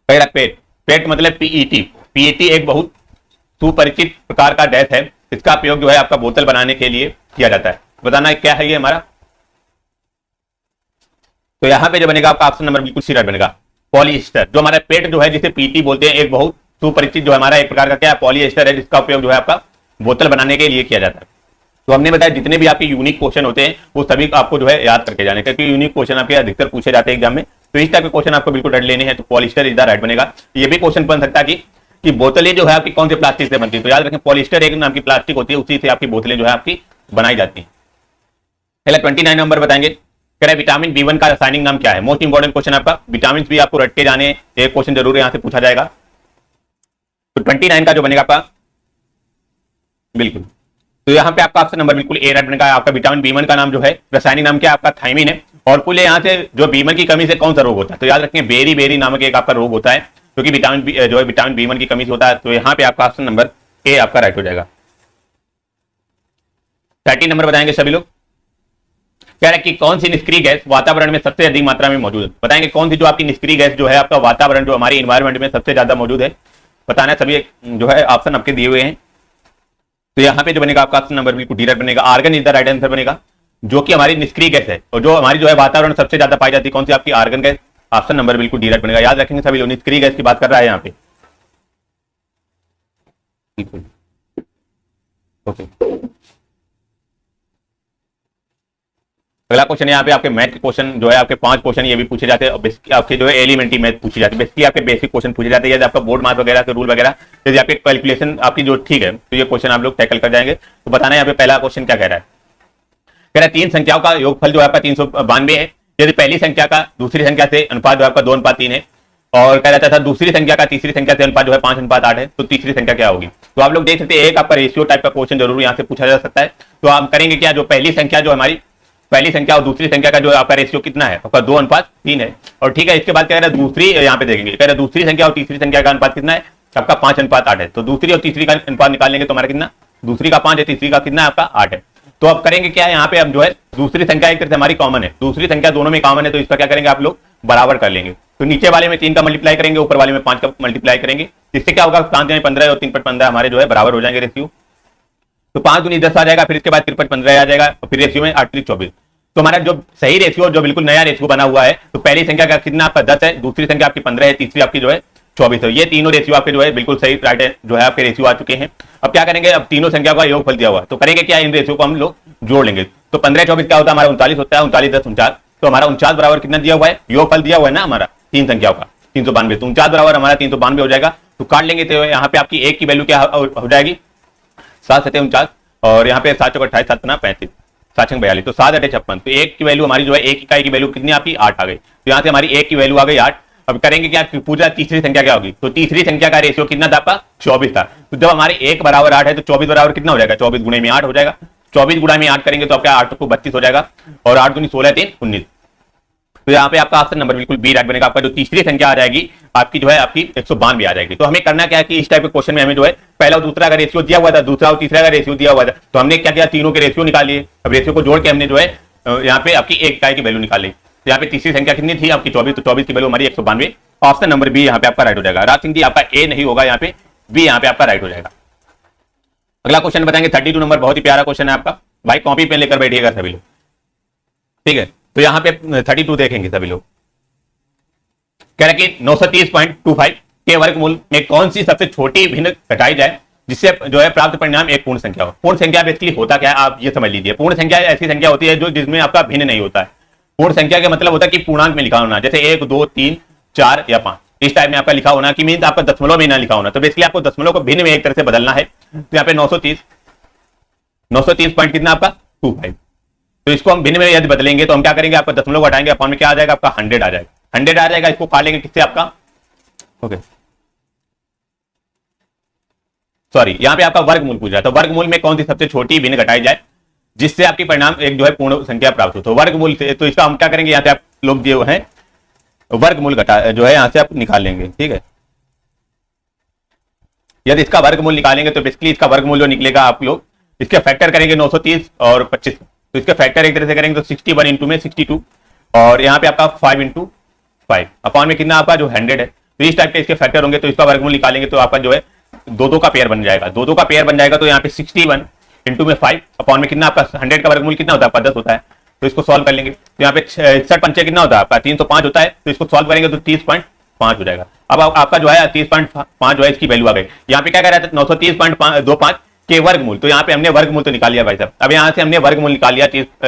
पहला पेट, पेट मतलब पीईटी। पीईटी एक बहुत सुपरिचित प्रकार का डैश है, इसका प्रयोग जो है आपका बोतल बनाने के लिए किया जाता है। बताना है क्या है ये हमारा? तो यहां पे जो बनेगा आपका ऑप्शन नंबर बिल्कुल सी राइट बनेगा। पॉलिएस्टर, जो हमारा पेट जो है जिसे पीटी बोलते हैं, एक बहुत सुपरिचित जो हमारा एक प्रकार का क्या है पॉलिएस्टर है, जिसका उपयोग जो है आपका बोतल बनाने के लिए किया जाता है। तो हमने बताया जितने भी आपके यूनिक क्वेश्चन होते हैं वो सभी आपको जो है याद करके जाने, क्योंकि यूनिक क्वेश्चन आपके अधिकतर पूछे जाते हैं एग्जाम में। तो इस टाइप के क्वेश्चन आपको बिल्कुल रट लेने हैं। तो पॉलिएस्टर इज द राइट बनेगा। ये भी क्वेश्चन बन सकता है कि बोतलें जो है आपकी कौन से प्लास्टिक से बनती है? तो याद रखें पॉलिएस्टर एक नाम की प्लास्टिक होती है, उसी से आपकी बोतलें जो है आपकी बनाई जाती है। पहले 29 नंबर बताएंगे, कह रहे विटामिन बी1 का रासायनिक नाम क्या है? मोस्ट इंपॉर्टेंट क्वेश्चन आपका, विटामिन भी आपको रट के जाने, एक क्वेश्चन जरूर यहां से पूछा जाएगा। तो 29 का जो बनेगा आपका बिल्कुल, तो यहाँ पे आपका ऑप्शन नंबर बिल्कुल ए राइट बनेगा। आपका विटामिन बी1 का नाम जो है रासायनिक नाम क्या है? आपका थायमिन है। और कुल यहाँ से जो बी1 की कमी से कौन सा रोग होता है? तो याद रखें बेरी बेरी नामक एक आपका रोग होता है, क्योंकि विटामिन जो है विटामिन बी1 की कमी से होता है। तो यहाँ पे आपका ऑप्शन नंबर ए आपका राइट हो जाएगा। 30 नंबर बताएंगे सभी लोग, कह रहे कि कौन सी निष्क्रिय गैस वातावरण में सबसे अधिक मात्रा में मौजूद है? बताएंगे कौन सी जो आपकी निष्क्रिय गैस जो है आपका वातावरण जो हमारी इन्वायरमेंट में सबसे ज्यादा मौजूद है? बताना सभी जो है ऑप्शन आपके दिए हुए हैं। तो यहाँ पे जो बनेगा आपका ऑप्शन नंबर बिल्कुल डी राइट बनेगा। Argon is the right answer बनेगा, जो कि हमारी निष्क्रिय गैस है और जो हमारी जो है वातावरण सबसे ज्यादा पाई जाती है, कौन सी आपकी आर्गन गैस। ऑप्शन नंबर बिल्कुल डी राइट बनेगा। याद रखेंगे सभी लोग, निष्क्रिय गैस की बात कर रहा है यहाँ पे। ओके अगला क्वेश्चन यहाँ पे आपके मैथ के क्वेश्चन जो है आपके 5 क्वेश्चन ये भी पूछे जाते हैं, आपके जो है एलिमेंट्री मैथ पूछे जाते हैं, बेसिकली आपके बेसिक क्वेश्चन पूछे जाते हैं। यदि आपका बोर्ड मार्क्स वगैरह के रूल वगैरह यदि आपके कैलकुलेशन आपकी जो ठीक है तो ये क्वेश्चन आप लोग टैकल कर जाएंगे। तो बताना है यहाँ पे पहला क्वेश्चन क्या कह रहा है। कह रहा है 3 संख्याओं का योगफल जो है आपका 392 है यदि पहली संख्या का दूसरी संख्या से अनुपात जो है आपका 2:3 है, और कह रहा था दूसरी संख्या का तीसरी संख्या से अनुपात जो है 5:8 है, तो तीसरी संख्या क्या होगी। तो आप लोग देख सकते हैं एक आपका रेशियो टाइप का क्वेश्चन जरूर यहाँ से पूछा जा सकता है। तो आप करेंगे क्या, जो पहली संख्या जो हमारी पहली संख्या और दूसरी संख्या का जो आपका रेशियो कितना है, आपका 2:3 है, और ठीक है। इसके बाद कह रहा है दूसरी यहाँ पे देखेंगे, कह रहा है दूसरी संख्या और तीसरी संख्या का अनुपात कितना है, आपका 5:8 है। तो दूसरी और तीसरी का अनुपात निकाल लेंगे तो हमारा कितना, दूसरी का 5 है, तीसरी का कितना है आपका 8 है। तो अब करेंगे क्या, यहाँ पे अब जो है दूसरी संख्या एक तरह से हमारी कॉमन है, दूसरी संख्या दोनों में कॉमन है, तो इसका क्या करेंगे आप लोग बराबर कर लेंगे। तो नीचे वाले में 3 का मल्टीप्लाई करेंगे, ऊपर वाले में 5 का मल्टीप्लाई करेंगे, इससे क्या होगा 5 15 और 3 15 हमारे जो है बराबर हो जाएंगे रेशियो। तो 5 दूनी 10 आ जाएगा, फिर इसके बाद 53 15 आ जाएगा, और फिर रेशियो में 8 3 24। तो हमारा जो सही रेशियो जो बिल्कुल नया रेशियो बना हुआ है, तो पहली संख्या का कितना आपका 10 है, दूसरी संख्या आपकी 15 है, तीसरी आपकी जो है 24 है। ये तीनों रेशियो आपके जो है बिल्कुल सही राइट है, जो है आपके रेशियो आ चुके हैं। अब क्या करेंगे, अब तीनों संख्या का योगफल दिया हुआ, तो करेंगे क्या, इन रेशियो को हम लोग जोड़ लेंगे। तो 15 24 क्या होता है हमारा 39 होता है, 39 10 49। तो हमारा 49 बराबर कितना दिया हुआ है, योगफल दिया हुआ है ना हमारा तीन संख्याओं का 392, तो 49 बराबर हमारा 392 हो जाएगा। तो काट लेंगे तो यहाँ पे आपकी एक की वैल्यू क्या हो जाएगी 7 7 49, और यहाँ पे 7 28 7 35 7 42, तो 7 8 56। तो एक की वैल्यू हमारी जो है एक इकाई की वैल्यू कितनी आपकी 8 आ गई। तो यहाँ से हमारी एक की वैल्यू आ गई 8। अब करेंगे क्या, पूछा तीसरी संख्या क्या होगी, तो तीसरी संख्या का रेशियो कितना था आपका 24 था। तो जब हमारे 1 बराबर 8 है तो 24 बराबर कितना हो जाएगा, 24 गुणे में 8 हो जाएगा। 24 गुणा में 8 करेंगे तो आपका 8 को 32 हो जाएगा, और 8 दूनी 16 3 19। तो यहाँ पे आपका ऑप्शन नंबर बिल्कुल बी राइट बनेगा। आपका जो तीसरी संख्या आ जाएगी आपकी जो है आपकी 192 आ जाएगी। तो हमें करना क्या है कि इस टाइप के क्वेश्चन में हमें जो है पहला और दूसरा का रेशियो दिया हुआ था, दूसरा और तीसरा का रेशियो दिया हुआ था, तो हमने क्या किया, तीनों के रेशियो निकाल लिए। अब रेशियो को जोड़ के हमने जो है यहाँ पे आपकी एक इकाई की वैल्यू निकाल ली। तो यहाँ पे तीसरी संख्या कितनी थी आपकी 24, तो 24 की वैल्यू हमारी 192। ऑप्शन नंबर बी यहाँ पे आपका राइट हो जाएगा। राज सिंह जी आपका ए नहीं होगा, यहाँ पे बी यहाँ पे आपका राइट हो जाएगा। अगला क्वेश्चन बताएंगे 32 नंबर, बहुत ही प्यारा क्वेश्चन है आपका। भाई कॉपी पेन लेकर बैठिएगा सभी लोग, ठीक है। तो यहाँ पे 32 देखेंगे सभी लोग। कह रहे कि 930.25 के वर्गमूल में कौन सी सबसे छोटी भिन्न घटाई जाए जिससे जो है प्राप्त परिणाम एक पूर्ण संख्या हो। पूर्ण संख्या बेसिकली होता क्या है आप ये समझ लीजिए। पूर्ण संख्या ऐसी संख्या होती है जो जिसमें आपका भिन्न नहीं होता है। पूर्ण संख्या का मतलब होता है कि पूर्णांक में लिखा होना, जैसे 1 2 3 4 या 5 इस टाइप में आपका लिखा होना, कि मीन आपका दशमलव में ना लिखा होना। तो बेसिकली आपको दशमलव को भिन्न में एक तरह से बदलना है। तो यहाँ पे 930 पॉइंट कितना आपका 25। तो इसको हम भिन्न में यदि बदलेंगे तो हम क्या करेंगे, आपका दशमलव घटाएंगे, अपॉन में क्या आ जाएगा आपका 100 आ जाएगा। 100 आ जाएगा, इसको काट लेंगे किससे आपका, ओके सॉरी, यहाँ पे आपका वर्गमूल पूछ रहा है। तो वर्गमूल में कौन सी सबसे छोटी भिन्न घटाई जाए जिससे आपकी परिणाम एक जो है पूर्ण संख्या प्राप्त हो। तो वर्गमूल से, तो इसका हम क्या करेंगे, यहाँ पे आप लोग दिए हुए हैं वर्गमूल घटा जो है यहाँ से आप निकाल लेंगे, ठीक है। यदि इसका वर्गमूल निकालेंगे तो बेसिकली इसका वर्गमूल जो निकलेगा आप लोग इसके फैक्टर करेंगे 930 और 25, तो इसके फैक्टर एक तरह से करेंगे तो 61 इंटू में 62, और यहाँ पे आपका 5 इंटू 5 अपॉन में कितना आपका जो 100 है। तो इस टाइप के इसके फैक्टर होंगे, तो इसका वर्गमूल निकालेंगे तो आपका जो है 2 का पेयर बन जाएगा। 2 का पेयर बन जाएगा, तो यहाँ पे 61 इंटू में 5 अपॉन में कितना आपका 100 का वर्गमूल कितना होता है, 10 होता है। तो इसको सॉल्व कर लेंगे, तो यहाँ पे 61 पंचे कितना होता है आपका 305 होता है। तो इसको सॉल्व करेंगे तो 30.5 हो जाएगा। अब आपका जो है 30.5 जो है इसकी वैल्यू आ गई। यहाँ पे क्या कह रहा था 930.25 के वर्गमूल, तो यहाँ पे हमने वर्गमूल तो निकाल लिया भाई साहब। अब यहाँ से हमने वर्गमूल निकाल लिया,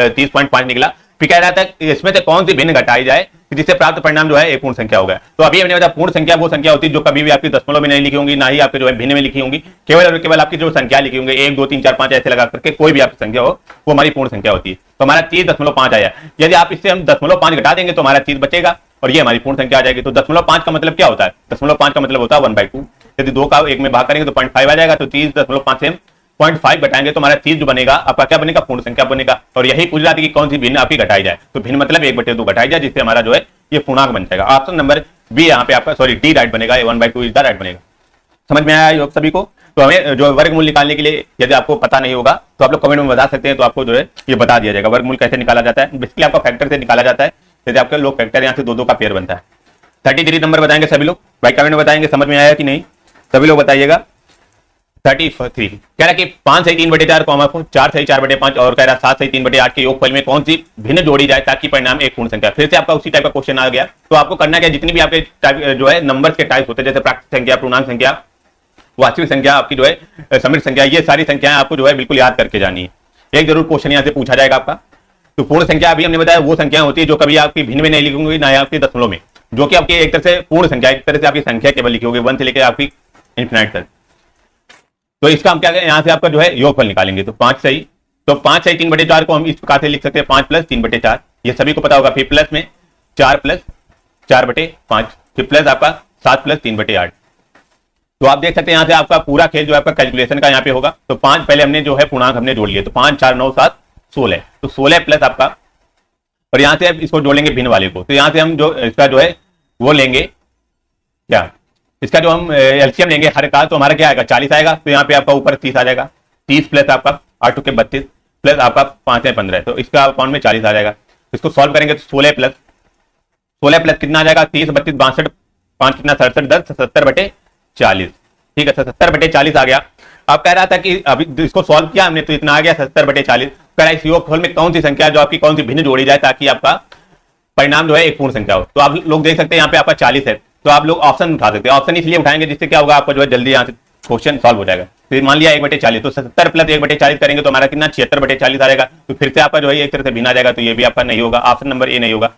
30.5 निकला। फिर कह रहा था इसमें से कौन सी भिन्न घटाई जाए जिससे प्राप्त परिणाम जो है एक पूर्ण संख्या होगा। तो अभी हमने बताया पूर्ण संख्या वो संख्या होती है जो कभी भी आपकी दशमलव में नहीं लिखी होंगी, ना ही आपके जो है भिन्न में लिखी होंगी, केवल और केवल आपकी जो संख्या लिखी होंगी 1 2 3 4 5 ऐसे लगा करके कोई भी आपकी संख्या हो वो हमारी पूर्ण संख्या होती है। तो हमारा 30.5 आया। यदि आप इससे हम 0.5 घटा देंगे तो हमारा 30 बचेगा और ये हमारी पूर्ण संख्या आ जाएगी। तो 0.5 का मतलब क्या होता है, 0.5 का मतलब होता है 1/2। यदि 2 का 1 में भाग करेंगे तो 0.5 आ जाएगा। तो 30.5 से 0.5 घटाएंगे तो हमारा 30 जो बनेगा आपका क्या बनेगा, पूर्ण संख्या बनेगा। और यही पूछ रहा था कि कौन सी भिन्न आपकी घटाई जाए, तो भिन्न मतलब 1/2 घटाई जाए, जिससे हमारा जो है ये पूर्णांक बन जाएगा। ऑप्शन नंबर बी यहाँ पे आपका सॉरी डी राइट बनेगा, 1/2 इज द राइट बनेगा। समझ में आया योग सभी को। तो हमें जो वर्गमूल निकालने के लिए यदि आपको पता नहीं होगा तो आप लोग कमेंट में बता सकते हैं, तो आपको जो है ये बता दिया जाएगा वर्गमूल कैसे निकाला जाता है। बेसिकली आपका फैक्टर से निकाला जाता है, यदि आपके लोग फैक्टर यहाँ से 2 का पेयर बनता है। 33 नंबर बताएंगे सभी लोग, भाई कमेंट में बताएंगे समझ में आया कि नहीं, सभी लोग बताइएगा। 33 कह रहा कि 5 सही 3/4 4 सही 4/5 और कह रहा 7 सही 3/8 के योगफल में कौन सी भिन्न जोड़ी जाए ताकि परिणाम एक पूर्ण संख्या। फिर से आपका उसी टाइप का क्वेश्चन आ गया। तो आपको करना क्या, जितनी भी आपके टाइप जो है नंबर्स के टाइप होते हैं, जैसे प्राकृतिक संख्या, पूर्णांक संख्या, वास्तविक संख्या, आपकी जो है समृद्ध संख्या, ये सारी संख्याएं आपको जो है बिल्कुल याद करके जानी है। एक जरूर क्वेश्चन यहाँ से पूछा जाएगा आपका। तो पूर्ण संख्या अभी हमने बताया वो संख्या होती है जो कभी आपकी भिन्न में नहीं लिखी होंगी, ना ही आपकी दशमलव में, जो कि आपकी एक तरह से पूर्ण संख्या, एक तरह से आपकी संख्या केवल लिखी होगी 1 से लेकर आपकी इन्फिनाइट तक। तो इसका हम क्या करें, यहाँ से आपका जो है योगफल निकालेंगे। तो 5 सही, तो 5 सही 3/4 को हम इस प्रकार से लिख सकते हैं 5 + 3/4, ये सभी को पता होगा। फिर प्लस में 4 + 4/5, फिर प्लस आपका 7 + 3/8। तो आप देख सकते हैं यहाँ से आपका पूरा खेल जो है आपका कैलकुलेशन का यहाँ पे होगा। तो 5 पहले हमने जो है पूर्णांक हमने जोड़ लिए, तो 5 4 9 7 16, तो 16 प्लस आपका, और यहाँ से अब इसको जोड़ लेंगे भिन्न वाले को। तो यहाँ से हम जो इसका जो है वो लेंगे क्या, इसका जो हम एलसीएम लेंगे हर का, तो हमारा क्या आएगा 40 आएगा। तो यहाँ पे आपका ऊपर 30 आ जाएगा, 30 प्लस आपका 8 के 32 प्लस आपका 5 है 15, तो इसका अकाउंट में 40 आ जाएगा। इसको सॉल्व करेंगे तो 16 प्लस कितना आ जाएगा 30 32 62, 5 कितना 67 10 70/40, ठीक है 70/40 आ गया। अब कह रहा था कि अभी इसको सॉल्व किया हमने तो इतना आ गया 70/40। कह रहा है इस योगफल में कौन सी संख्या जो आपकी कौन सी भिन्न जोड़ी जाए ताकि आपका परिणाम जो है एक पूर्ण संख्या हो। तो आप लोग देख सकते हैं यहाँ पे आपका 40 है, तो आप लोग ऑप्शन उठा सकते हैं। ऑप्शन इसलिए उठाएंगे जिससे क्या होगा आपका जो है जल्दी यहाँ से क्वेश्चन सॉल्व हो जाएगा। तो मान लिया 1/40, तो 70 + 1/40 करेंगे तो हमारा कितना 76/40 आएगा। तो फिर से आपका जो है एक तरह से भिन्न आ जाएगा, तो ये भी आपका नहीं होगा, ऑप्शन नंबर ए नहीं होगा।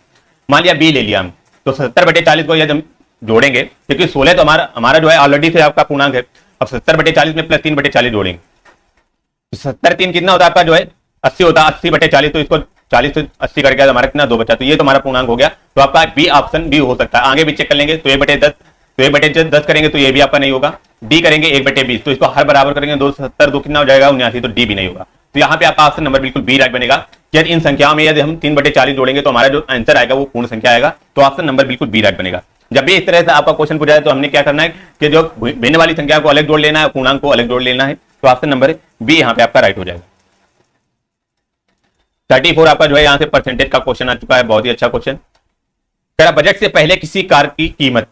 मान लिया बी ले लिया हम, तो 70/40 को यदि हम जोड़ेंगे, क्योंकि 16 तो हमारा जो है ऑलरेडी से आपका पूर्णांक है। अब 70/40 में प्लस 3/40 जोड़ेंगे, तो 70 3 कितना होता है आपका जो है 80 होता है, 80/40, तो इसको 40 से 80 करके हमारा कितना 2 बचा, तो ये तो हमारा पूर्णांक हो गया। तो आपका बी ऑप्शन बी हो सकता है। आगे भी चेक कर लेंगे, तो 1/10, तो 1/10 करेंगे तो ये भी आपका नहीं होगा। डी करेंगे 1/20, तो इसको हर बराबर करेंगे 270, 2 कितना हो जाएगा 79, तो डी भी नहीं होगा। तो यहाँ पे आपका ऑप्शन नंबर बिल्कुल बी राइट बनेगा। यदि इन संख्याओं में यदि हम 3/40 जोड़ेंगे तो हमारा जो आंसर आएगा वो पूर्ण संख्या आएगा, तो ऑप्शन नंबर बिल्कुल बी राइट बनेगा। जब भी इस तरह से आपका क्वेश्चन पूछा जाए तो हमने क्या करना है कि जो भिन्न वाली संख्या को अलग जोड़ लेना है, पूर्णांक को अलग जोड़ लेना है। तो ऑप्शन नंबर बी यहाँ पे आपका राइट हो जाएगा। 34 आपका जो है यहाँ से परसेंटेज का क्वेश्चन आ चुका है, बहुत ही अच्छा क्वेश्चन। कह रहा बजट से पहले किसी कार की कीमत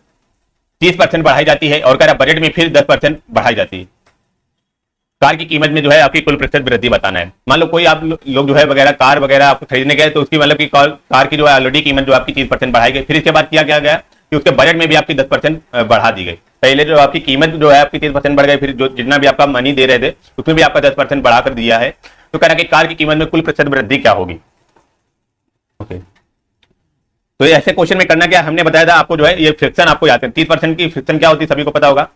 30% बढ़ाई जाती है और कह रहा बजट में फिर 10% बढ़ाई जाती है। कार की कीमत में जो है आपकी कुल प्रतिशत वृद्धि बताना है। मान लो कोई आप लोग जो है वगैरह कार वगैरह आपको खरीदने गए, तो उसकी मतलब की कार की जो है ऑलरेडी कीमत जो आपकी 30% बढ़ाई गई। फिर इसके बाद किया गया कि उसके बजट में भी आपकी 10% बढ़ा दी गई। पहले जो आपकी कीमत जो है आपकी 30% बढ़ गई, फिर जो जितना भी आपका मनी दे रहे थे उसमें भी आपका 10% बढ़ाकर दिया है। तो कह रहा कि कार की कीमत में कुल प्रतिशत वृद्धि क्या होगी। ओके, तो ऐसे क्वेश्चन में करना क्या, हमने बताया था आपको जो है ये फ्रिक्शन आपको याद है। 30% की फ्रिक्शन क्या होती है सभी को पता होगा,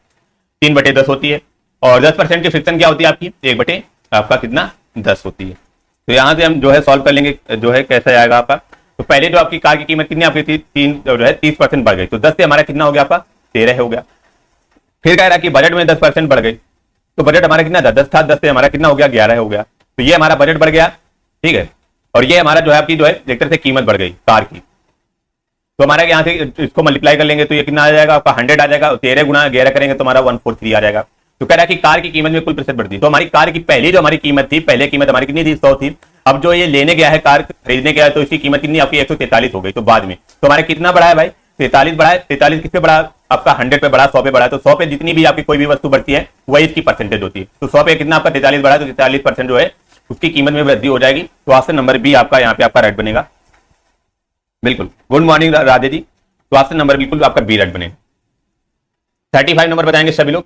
3/10 होती है, और 10% की फ्रिक्शन क्या होती है आपकी 1/ आपका कितना 10 होती है। तो यहां से हम जो है सॉल्व कर लेंगे जो है कैसे आएगा आपका। तो पहले जो आपकी कार की कीमत कितनी आपकी थी 3 जो है 30% बढ़ गई, तो 10 से हमारा कितना हो गया आपका 13 हो गया। फिर कह रहा कि बजट में 10% बढ़ गई, तो बजट हमारा कितना था 10 था, 10 से हमारा कितना हो गया 11 हो गया। तो ये हमारा बजट बढ़ गया, ठीक है, और ये हमारा जो है आपकी जो है एक तरह से कीमत बढ़ गई कार की। तो हमारा यहाँ से इसको मल्टीप्लाई कर लेंगे तो ये कितना आ जाएगा आपका 100 आ जाएगा, 13 गुना 11 करेंगे तो हमारा 143 आ जाएगा। तो कह रहा है कि कार की कीमत में कुल प्रतिशत बढ़ती। तो हमारी कार की पहली जो हमारी कीमत थी, पहले कीमत हमारी कितनी थी 100 थी। अब जो ये लेने गया है कार खरीदने गया है तो इसकी कीमत कितनी आपकी 143 हो गई। तो बाद में तो हमारा कितना बढ़ा है भाई 43 बढ़ा है। 43 किस पे बढ़ा आपका 100 पे बढ़ा, 100 पे बढ़ा। तो 100 पे जितनी भी आपकी कोई भी वस्तु बढ़ती है वही इसकी परसेंटेज होती है। तो 100 पे कितना आपका 43 बढ़ा, तो 43% जो है उसकी कीमत में वृद्धि हो जाएगी। तो ऑप्शन नंबर बी आपका यहाँ पे आपका राइट बनेगा। बिल्कुल, गुड मॉर्निंग राधे जी। तो ऑप्शन नंबर बिल्कुल आपका बी राइट बनेगा। 35 नंबर बताएंगे सभी लोग,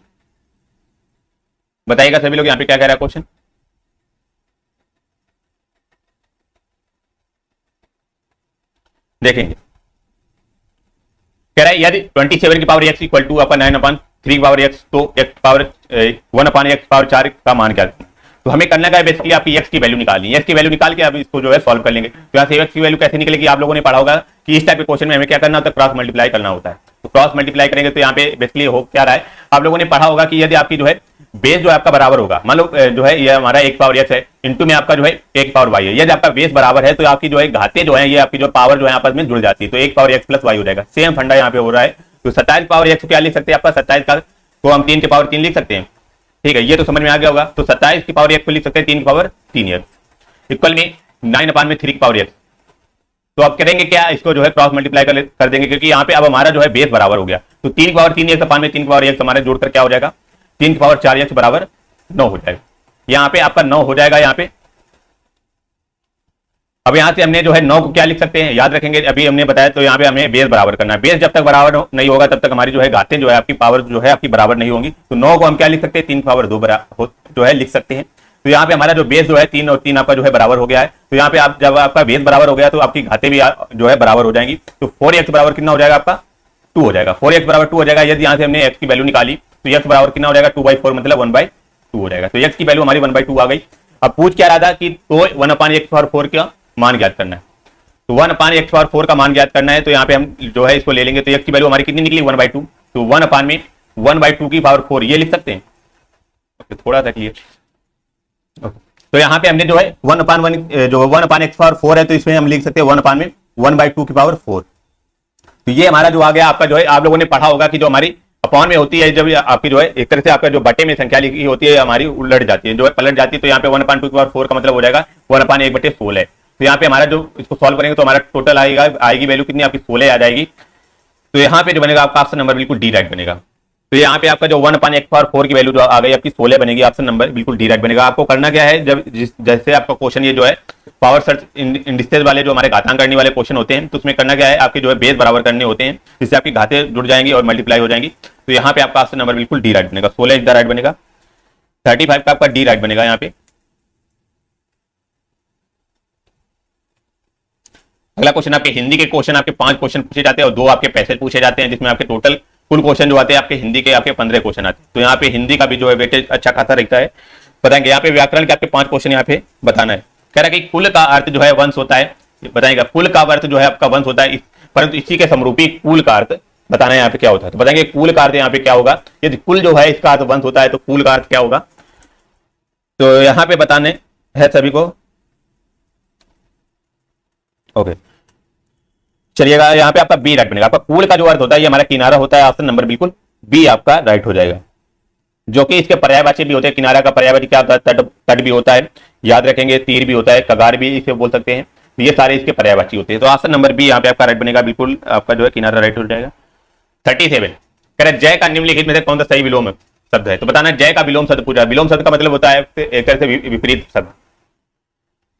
बताइएगा सभी लोग यहाँ पे क्या कह रहा है क्वेश्चन। देखेंगे कह रहा है यदि 27 की पावर x इक्वल टू आपका 9/3 की पावर x, तो x पावर 1/x पावर 4 का मान क्या है। तो हमें करना क्या है बेसिकली आपकी x की वैल्यू निकालनी है। x की वैल्यू निकाल के अब इसको जो है सॉल्व कर लेंगे। तो यहाँ से x की वैल्यू कैसे निकलेगी आप लोगों ने पढ़ा होगा कि इस टाइप के क्वेश्चन में हमें क्या करना होता है क्रॉस मल्टीप्लाई करना होता है। तो क्रॉस मल्टीप्लाई करेंगे तो यहाँ पे बेसिकली हो क्या रहा है आप लोगों ने पढ़ा होगा कि यदि आपकी जो है बेस जो है आपका बराबर होगा, मान लो जो है ये हमारा 1 पावर x है इंटू में आपका जो है 1 पावर y है। यदि आपका बेस बराबर है तो आपकी जो है घाते जो है ये आपकी जो पावर जो है आपस में जुड़ जाती है, तो 1 पावर x प्लस y हो जाएगा। सेम फंडा यहाँ पे हो रहा है। तो 27 पावर x क्या लिख सकते हैं आपका 27 का तो हम 3 की पावर 3 लिख सकते हैं, ठीक है, ये तो समझ में आ गया होगा। तो 27 की पावर x को लिख सकते हैं 3 की पावर 3 इक्वल में 9/3 की पावर x। तो अब करेंगे क्या, इसको जो है क्रॉस मल्टीप्लाई कर देंगे क्योंकि यहाँ पे अब हमारा जो है बेस बराबर हो गया। तो 3 की पावर 3 अपान में 3 की पावर x हमारे जोड़कर क्या हो जाएगा 3 की पावर 4x बराबर 9 हो जाएगा। यहाँ पे आपका 9 हो जाएगा यहाँ पे। अब यहाँ से हमने जो है 9 को क्या लिख सकते हैं याद रखेंगे, अभी हमने बताया। तो यहाँ पे हमें बेस बराबर करना है। बेस जब तक बराबर नहीं होगा तब तक हमारी जो है घातें जो है आपकी पावर जो है आपकी बराबर नहीं होंगी। तो 9 को हम क्या लिख सकते हैं 3 की पावर 2 जो है लिख सकते हैं। तो यहाँ पे हमारा जो बेस जो है 3 और 3 आपका जो है बराबर हो गया है। तो यहाँ पे आप जब आपका बेस बराबर हो गया तो आपकी घाते भी जो है बराबर हो जाएंगी। तो 4x बराबर कितना हो जाएगा आपका 2 हो जाएगा। 4x बराबर 2 हो जाएगा। यदि यहाँ से हमने x की वैल्यू निकाली तो x बराबर कितना हो जाएगा 2/4 मतलब 1/2 हो जाएगा। तो x की वैल्यू हमारी 1/2 आ गई। अब पूछ क्या रहा था कि तो 1/x⁴ का मान ज्ञात करना है। तो 1/x⁴ का मान ज्ञात करना है। तो यहाँ पे हम जो है इसको ले लेंगे। तो x की वैल्यू हमारी कितनी निकली 1/2। तो 1/2 की पावर 4 ये लिख सकते हैं। ओके, थोड़ा सा क्लियर। तो यहाँ पे हमने जो है 1/1 जो 1/x⁴ है तो इसमें हम लिख सकते हैं 1/1/2 की पावर 4। तो ये हमारा जो आ गया आपका जो है आप लोगों ने पढ़ा होगा कि जो हमारी अपॉन में होती है जब आपकी जो है एक तरह से आपका जो बटे में संख्या लिखी होती है हमारी उलट जाती है जो है पलट जाती है। तो यहाँ पे 1/2 की पावर 4 का मतलब हो जाएगा 1/1/16 है। तो यहाँ पे हमारा जो इसको सॉल्व करेंगे तो हमारा टोटल आएगी वैल्यू कितनी आपकी 16 आ जाएगी। तो यहाँ पे जो बनेगा आपका ऑप्शन नंबर बिल्कुल डी राइट बनेगा। तो यहाँ पे आपका जो 1/x⁴ की वैल्यू जो आ गई आपकी 16 बनेगी। ऑप्शन नंबर बिल्कुल डी राइट बनेगा। आपको करना क्या है जब जैसे आपका क्वेश्चन ये जो है पावर सर्च इंडिसेस वाले जो हमारे घातांक करने वाले क्वेश्चन होते हैं तो उसमें करना क्या है आपके जो है बेस बराबर करने होते हैं जिससे आपकी घाते जुड़ जाएंगी और मल्टीप्लाई हो जाएंगी। तो यहाँ पे आपका ऑप्शन नंबर बिल्कुल डी राइट बनेगा। 16 इज द राइट बनेगा। 35 का आपका डी राइट बनेगा। यहाँ पे अगला क्वेश्चन आपके हिंदी के क्वेश्चन आपके 5 क्वेश्चन पूछे जाते हैं और 2 आपके पैसेज पूछे जाते हैं जिसमें आपके टोटल कुल क्वेश्चन जो आते हैं आपके हिंदी के आपके 15 क्वेश्चन आते हैं। तो यहाँ पे हिंदी का भी जो है वेटेज अच्छा खासा रहता है। बताएंगे यहाँ पे व्याकरण के आपके 5 क्वेश्चन यहाँ पे बताना है। कह रहा है कि कुल का अर्थ जो है वंश होता है। बताएंगे कुल का अर्थ जो है आपका वंश होता है परंतु इसी के समरूपी कुल का अर्थ बताना है यहाँ पे क्या होता है। तो बताएंगे कुल का अर्थ यहाँ पे क्या होगा। यदि कुल जो है इसका अर्थ वंश होता है तो कुल का अर्थ क्या होगा। तो यहाँ पे बताने है सभी को। ओके चलिएगा यहाँ पे आपका बी राइट बनेगा। आपका कुल का जो अर्थ होता है ये हमारा किनारा होता है। ऑप्शन नंबर बिल्कुल बी आपका राइट हो जाएगा। जो कि इसके पर्यायवाची भी होते हैं। किनारा का पर्यायवाची क्या होता है तट भी होता है याद रखेंगे तीर भी होता है कगार भी इसे बोल सकते हैं। ये सारे इसके पर्यायवाची होते हैं। तो ऑप्शन नंबर बी यहाँ पे आपका राइट बनेगा। बिल्कुल आपका जो है किनारा राइट हो जाएगा। 37 कह रहे जय का निम्नलिखित में से कौन सा सही विलोम शब्द है। तो बताना जय का विलोम शब्द पूछा। विलोम शब्द का मतलब होता है एक तरह से विपरीत शब्द।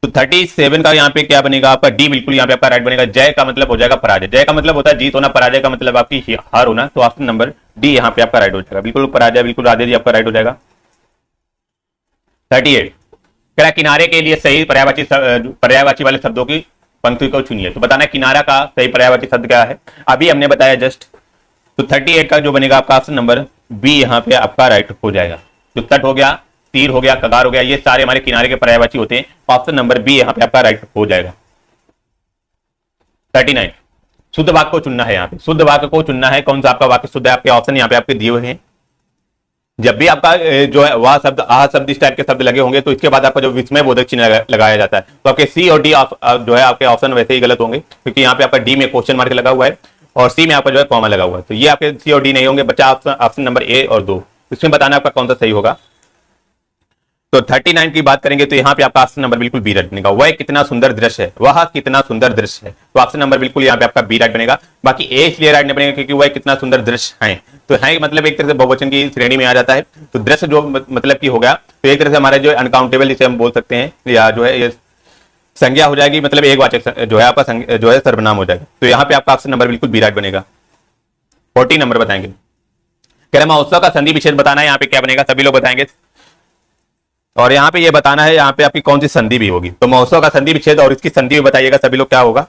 तो 37 का यहाँ पे क्या बनेगा आपका डी बिल्कुल यहाँ पे आपका राइट बनेगा। जय का मतलब हो जाएगा पराजय। जय का मतलब होता है जीत होना। पराजय का मतलब आपकी हार होना। तो ऑप्शन नंबर डी यहाँ पे आपका राइट हो जाएगा। बिल्कुल पराजय बिल्कुल राधे जी आपका राइट हो जाएगा। 38 कह रहा किनारे के लिए सही पर्यायवाची वाले शब्दों की पंक्ति को चुनिए। तो बताना किनारा का सही पर्यायवाची शब्द क्या है अभी हमने बताया जस्ट। तो 38 का जो बनेगा आपका ऑप्शन नंबर बी यहाँ पे आपका राइट हो जाएगा। जो तट हो गया तीर हो गया कगार हो गया ये सारे हमारे किनारे के पर्यायवाची होते हैं। ऑप्शन नंबर बी यहाँ पे आपका राइट हो जाएगा। 39 शुद्ध वाक्य को चुनना है। यहाँ पे शुद्ध वाक्य को चुनना है। कौन सा आपका वाक्य शुद्ध है। आपके ऑप्शन यहाँ पे आपके दिए हुए हैं। जब भी आपका जो है वह शब्द आह शब्द इस टाइप के शब्द लगे होंगे तो इसके बाद आपका जो विस्मय बोधक चिन्ह लगाया जाता है। तो आपके सी और डी जो है आपके ऑप्शन वैसे ही गलत होंगे क्योंकि यहाँ पे आपका डी में क्वेश्चन मार्क लगा हुआ है और सी में आपका जो है कॉमा लगा हुआ है। तो ये आपके सी और डी नहीं होंगे बच्चा ऑप्शन नंबर ए और 2 इसमें बताना आपका कौन सा सही होगा। तो 39 की बात करेंगे तो यहाँ पे आपका ऑप्शन नंबर बिल्कुल बी राइट बनेगा। वह कितना सुंदर दृश्य है। वह कितना सुंदर दृश्य है। तो ऑप्शन नंबर बिल्कुल यहाँ पे आपका बी राइट बनेगा। बाकी ए इसलिए राइट नहीं बनेगा क्योंकि वह कितना सुंदर दृश्य है। तो है मतलब एक तरह से बहुवचन की श्रेणी में आ जाता है। तो दृश्य जो मतलब की हो गया तो एक तरह से हमारे जो अनकाउंटेबल जिसे हम बोल सकते हैं या जो है ये संज्ञा हो जाएगी मतलब एक वाचक जो है आपका जो है सर्वनाम हो जाएगा। तो यहाँ पे आपका ऑप्शन नंबर बिल्कुल बी राइट बनेगा। 40 नंबर बताएंगे। कह रहे महोत्सव का संधि विच्छेद बताना है। यहाँ पे क्या बनेगा सभी लोग बताएंगे और यहाँ पे ये बताना है यहाँ पे आपकी कौन सी संधि भी होगी। तो महोत्सव का संधि विच्छेद और इसकी संधि भी बताइएगा सभी लोग क्या होगा।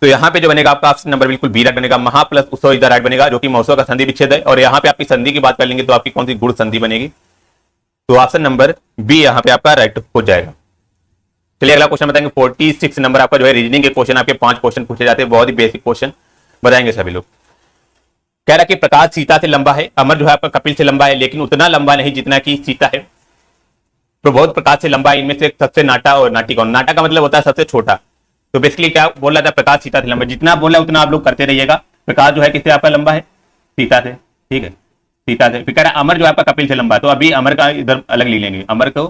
तो यहाँ पे जो बनेगा आपका ऑप्शन नंबर बिल्कुल बी राइट बनेगा। महा प्लस उत्सव इधर राइट बनेगा जो कि महोत्सव का संधि विच्छेद है। और यहाँ पे आपकी संधि की बात कर लेंगे तो आपकी कौन सी गुण संधि बनेगी। तो ऑप्शन नंबर बी यहाँ पे आपका राइट हो जाएगा। चलिए अगला क्वेश्चन बताएंगे। 46 नंबर आपका जो है रीजनिंग के क्वेश्चन आपके 5 क्वेश्चन पूछे जाते हैं। बहुत ही बेसिक क्वेश्चन बताएंगे सभी लोग। कह रहा कि प्रकाश सीता से लंबा है। अमर जो है आपका कपिल से लंबा है लेकिन उतना लंबा नहीं जितना कि सीता है। प्रबोध प्रकाश से लंबा है। इनमें से सबसे नाटा और नाटी कौन। नाटा का मतलब होता है सबसे छोटा। तो बेसिकली क्या बोल रहा था प्रकाश सीता से लंबा। जितना बोल रहा है उतना आप लोग करते रहिएगा। प्रकाश जो है किससे आपका लंबा है सीता से। ठीक है सीता से। फिर कह रहा अमर जो है आपका कपिल से लंबा है। तो अभी अमर का इधर अलग ले लेंगे। अमर को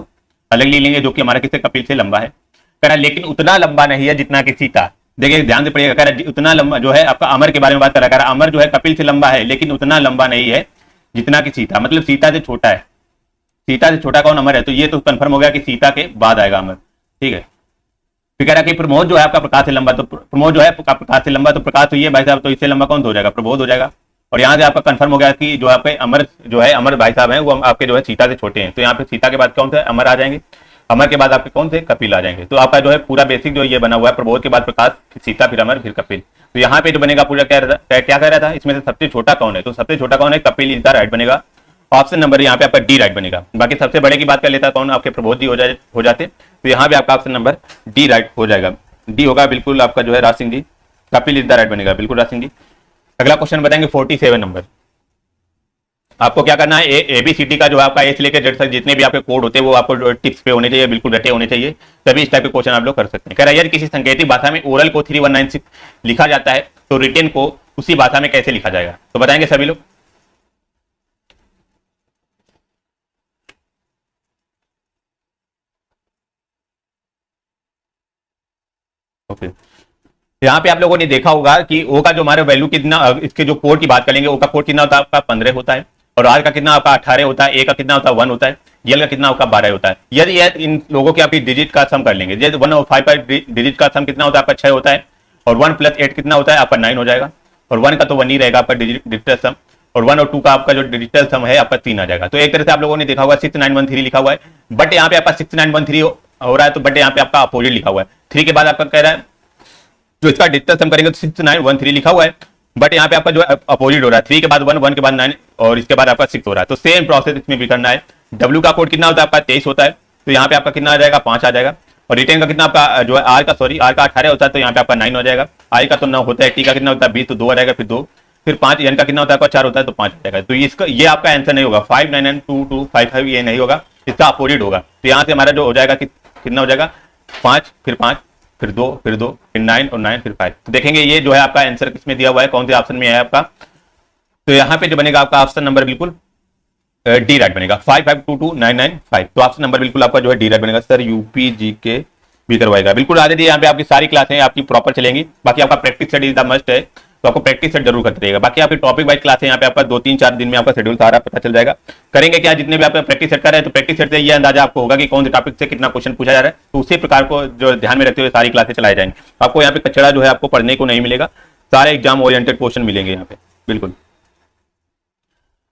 अलग ले लेंगे जो कि हमारा किससे कपिल से लंबा है। कह रहा लेकिन उतना लंबा नहीं है जितना कि सीता। देखिए ध्यान से पढ़िएगा। कह रहा उतना लंबा जो है आपका अमर के बारे में बात कर रहा है। अमर जो है कपिल से लंबा है लेकिन उतना लंबा नहीं है जितना कि सीता मतलब सीता से छोटा है। सीता से छोटा कौन अमर है। तो ये तो कंफर्म हो गया कि सीता के बाद आएगा अमर। ठीक है फिर कह रहा कि प्रमोद जो है आपका प्रकाश से लंबा। तो प्रमोद जो है प्रकाश से लंबा तो प्रकाश तो ये भाई साहब तो इससे लंबा कौन हो जाएगा प्रबोध हो जाएगा। और यहाँ से आपका कंफर्म हो गया कि जो आपके अमर जो है अमर भाई साहब हैं वो आपके जो है सीता से छोटे हैं। तो यहाँ पे सीता के बाद कौन सा अमर आ जाएंगे। अमर के बाद आपके कौन से? कपिल आ जाएंगे। तो आपका जो है पूरा बेसिक जो ये बना हुआ है, प्रबोध के बाद प्रकाश, फिर सीता, फिर अमर, फिर कपिल। तो यहाँ पे जो बनेगा पूरा क्या क्या कह रहा था, इसमें से सबसे छोटा कौन है? तो सबसे छोटा कौन है? कपिल इज द राइट बनेगा। ऑप्शन नंबर यहाँ पे आपका डी राइट बनेगा। बाकी सबसे बड़े की बात कर लेता कौन? आपके प्रबोध जी हो जाते। तो यहाँ पे आपका ऑप्शन नंबर डी राइट हो जाएगा। डी होगा बिल्कुल आपका जो है Raj Singh ji. Kapil is the right बनेगा, बिल्कुल राज सिंह जी। अगला क्वेश्चन बताएंगे 47 नंबर। आपको क्या करना है, एबीसीडी का जो आपका ए से लेकर जेड तक जितने भी आपके कोड होते हैं वो आपको टिप्स पे होने चाहिए, बिल्कुल रटे होने चाहिए, तभी इस टाइप के क्वेश्चन आप लोग कर सकते हैं। कह रहा है यार किसी संकेतिक भाषा में ओरल को 3196 लिखा जाता है तो रिटेन को उसी भाषा में कैसे लिखा जाएगा? तो बताएंगे सभी लोग। ओके, यहाँ पे आप लोगों ने देखा होगा कि ओ का जो हमारा वैल्यू कितना, इसके जो कोड की बात करेंगे, ओ का कोड कितना होता है आपका 15 होता है, और आर का कितना आपका 18 होता है, ए का कितना होता है 1 होता है, यल का कितना आपका 12 होता है। यदि इन लोगों के आपकी डिजिट का सम कर लेंगे, जैसे 1 और 5 का डिजिट का सम कितना होता है आपका 6 होता है, और 1 + 8 कितना होता है आपका 9 हो जाएगा, और 1 का तो 1 ही रहेगा आपका डिजिटल सम, और 1 और 2 का आपका जो डिजिटल सम है आपका 3 आ जाएगा। तो एक तरह से आप लोगों ने देखा होगा 6913 लिखा हुआ है, बट यहाँ पे आपका 6913 हो रहा है, तो बट यहाँ पे आपका अपोजिट लिखा हुआ है। 3 के बाद आपका कह रहा है जो इसका डिजिटल सम करेंगे तो 6913 लिखा हुआ है, बट यहाँ पे आपका जो अपोजिट हो रहा है, 3 के बाद 1, 1 के बाद 9 और इसके बाद आपका 6 हो रहा है। तो सेम प्रोसेस इसमें भी करना है। डब्ल्यू का कोड कितना होता है आपका 23 होता है, तो यहाँ पे आपका कितना आ जाएगा 5 आ जाएगा, और रिटेन का कितना आपका जो है आर का 18 होता है, तो यहाँ पे आपका 9 हो जाएगा, आई का तो 9 होता है, टी का कितना होता है 20 तो 2 आ जाएगा, फिर 2, फिर 5, एन का कितना होता है आपका 4 होता है तो 5 आ जाएगा। तो इसका ये आपका आंसर नहीं होगा, 599255 ये नहीं होगा, इसका अपोजिट होगा। तो यहाँ से हमारा जो हो जाएगा कितना हो जाएगा 5, फिर 5, फिर 2, फिर 2, फिर 9 और 9 फिर 5। तो देखेंगे ये जो है आपका आंसर किसमें दिया हुआ है, कौन से ऑप्शन में है आपका। तो यहाँ पे जो बनेगा आपका ऑप्शन नंबर बिल्कुल डी राइट बनेगा, 5522995। तो ऑप्शन नंबर बिल्कुल आपका जो है डी राइट बनेगा। सर यूपी जी के भी करवाएगा, बिल्कुल आ जाइए। यहाँ पे आपकी सारी क्लासें आपकी प्रॉपर चलेंगी। बाकी आपका practice set is the must है, तो आपको प्रैक्टिस सेट जरूर करते रहेगा। बाकी आपकी टॉपिक वाइज क्लासें यहाँ पे आपका 2-3-4 दिन में आपका शेड्यूल सारा पता चल जाएगा। करेंगे क्या, जितने भी आप प्रैक्टिस सेट कर रहे हैं, तो प्रैक्टिस सेट से ये अंदाजा आपको होगा कि कौन से टॉपिक से कितना क्वेश्चन पूछा जा रहा है, तो उसी प्रकार को जो ध्यान में रखते हुए सारी क्लासें चलाए जाएंगे। आपको यहाँ पे कचड़ा जो है आपको पढ़ने को नहीं मिलेगा, सारे एग्जाम ओरिएंटेड क्वेश्चन मिलेंगे यहाँ पे बिल्कुल।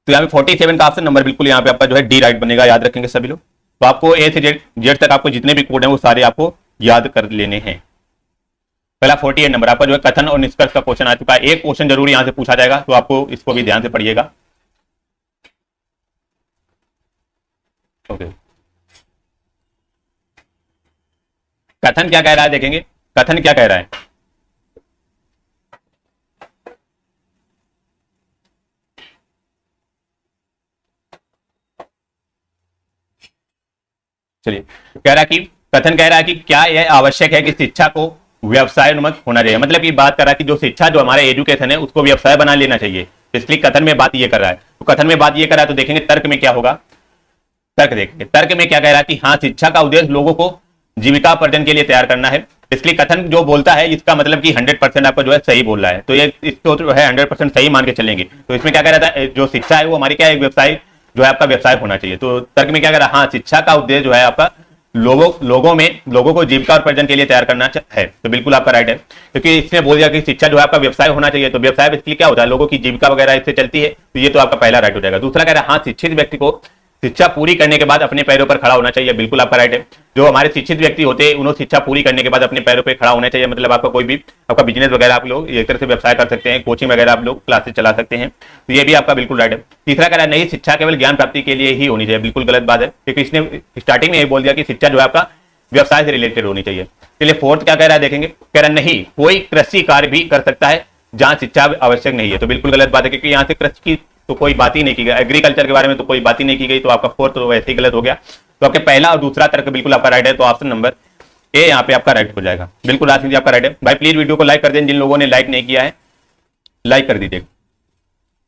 तो यहाँ पे 47 का ऑप्शन नंबर बिल्कुल यहाँ पे आपका जो है डी राइट बनेगा, याद रखेंगे सभी लोग। तो आपको ए से जेड तक आपको जितने भी कोड हैं वो सारे आपको याद कर लेने हैं। पहला 48 नंबर आपका जो है कथन और निष्कर्ष का क्वेश्चन आ चुका है। एक क्वेश्चन जरूर यहां से पूछा जाएगा, तो आपको इसको भी ध्यान से पढ़िएगा। ओके, कथन क्या कह रहा है देखेंगे, कथन क्या कह रहा है। चलिए, कह रहा है कि कथन कह रहा है कि क्या यह आवश्यक है कि शिक्षा को व्यवसायोन्मुख होना चाहिए। मतलब ये बात कर रहा है कि जो शिक्षा जो हमारे एजुकेशन है उसको व्यवसाय बना लेना चाहिए, इसलिए कथन में बात ये कर रहा है। तो कथन में बात ये कर रहा है, तो देखेंगे तर्क में क्या होगा। तर्क देखेंगे, तर्क में क्या कह रहा है कि हाँ शिक्षा का उद्देश्य लोगों को जीविका उपार्जन के लिए तैयार करना है। इसलिए कथन जो बोलता है इसका मतलब कि 100% आपका जो है सही बोल रहा है, तो ये इसको जो है 100% सही मान के चलेंगे। तो इसमें क्या कह रहा था, जो शिक्षा है वो हमारी क्या है, व्यवसाय जो है आपका व्यवसाय होना चाहिए। तो तर्क में क्या कह रहा है, हाँ शिक्षा का उद्देश्य जो है आपका लोगों को जीविका और उपार्जन के लिए तैयार करना है। तो बिल्कुल आपका राइट है, क्योंकि इसने बोल दिया कि शिक्षा जो है आपका व्यवसाय होना चाहिए। तो व्यवसाय बेसिकली क्या होता है, लोगों की जीविका वगैरह इससे चलती है, तो ये तो आपका पहला राइट हो जाएगा। दूसरा कह रहा है हाँ शिक्षित व्यक्ति को शिक्षा पूरी करने के बाद अपने पैरों पर खड़ा होना चाहिए। बिल्कुल आपका राइट है। जो हमारे शिक्षित व्यक्ति होते हैं उन्होंने शिक्षा पूरी करने के बाद अपने पैरों पर खड़ा होना चाहिए। मतलब आपका कोई भी आपका बिजनेस वगैरह आप लोग एक तरह से व्यवसाय कर सकते हैं, कोचिंग वगैरह आप लोग क्लासेस चला सकते हैं, तो ये भी आपका बिल्कुल राइट है। तीसरा कह रहा है नहीं शिक्षा केवल ज्ञान प्राप्ति के लिए ही होनी चाहिए। बिल्कुल गलत बात है, क्योंकि इसने स्टार्टिंग में ये बोल दिया कि शिक्षा जो है आपका व्यवसाय से रिलेटेड होनी चाहिए। चलिए फोर्थ क्या कह रहा है देखेंगे, कह रहा है नहीं कोई कृषि कार्य भी कर सकता है जहां शिक्षा आवश्यक नहीं है। तो बिल्कुल गलत बात है, क्योंकि यहाँ से कृषि की तो कोई बात ही नहीं की गई, एग्रीकल्चर के बारे में तो कोई बात ही नहीं की गई। तो आपका फोर्थ तो वैसे ही गलत हो गया। तो आपके पहला और दूसरा तर्क बिल्कुल आपका राइट है। तो ऑप्शन नंबर ए यहाँ पे आपका राइट हो जाएगा। बिल्कुल आसिफ जी आपका राइट है। भाई प्लीज वीडियो को लाइक कर दें, जिन लोगों ने लाइक नहीं किया है लाइक कर दीजिएगा।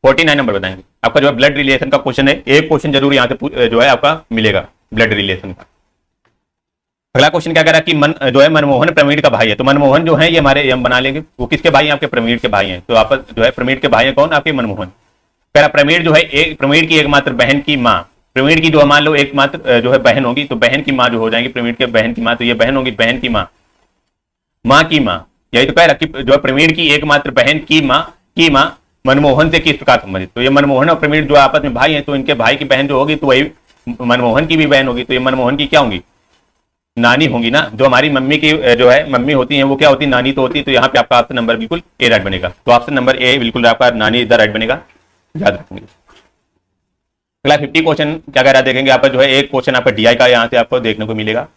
49 नंबर बताएंगे आपका जो है ब्लड रिलेशन का क्वेश्चन है। एक क्वेश्चन जरूर यहाँ से जो है आपका मिलेगा ब्लड रिलेशन का। अगला क्वेश्चन क्या कह रहा है कि जो है मनमोहन प्रवीण का भाई है। तो मनमोहन जो है ये हमारे हम बना लेंगे, वो किसके भाई हैं, आपके प्रवीण के भाई हैं। तो आप जो है प्रवीण के भाई हैं कौन, आपके मनमोहन। कह रहा प्रवीण जो है प्रवीण की एकमात्र बहन की माँ, प्रवीण की जो मान लो एकमात्र जो है बहन होगी, तो बहन की माँ जो हो जाएंगी प्रवीण के बहन की माँ, तो ये बहन होगी बहन की माँ, माँ की माँ। यही तो कह रहा कि जो है प्रवीण की एकमात्र बहन की माँ मनमोहन से किस प्रकार संबंधित। तो ये मनमोहन और प्रवीण जो आपस में भाई हैं, तो इनके भाई की बहन जो होगी तो वही मनमोहन की भी बहन होगी। तो ये मनमोहन की क्या होंगी, नानी होंगी ना, जो हमारी मम्मी की जो है मम्मी होती है वो क्या होती है, नानी तो होती है। तो यहाँ पे आपका ऑप्शन नंबर बिल्कुल ए राइट बनेगा। तो ऑप्शन नंबर ए बिल्कुल आपका नानी इधर राइट बनेगा, याद रखेंगे। अगला 50 क्वेश्चन क्या कह रहा है देखेंगे। आपका जो है एक क्वेश्चन आपका डीआई का यहाँ से आपको देखने को मिलेगा,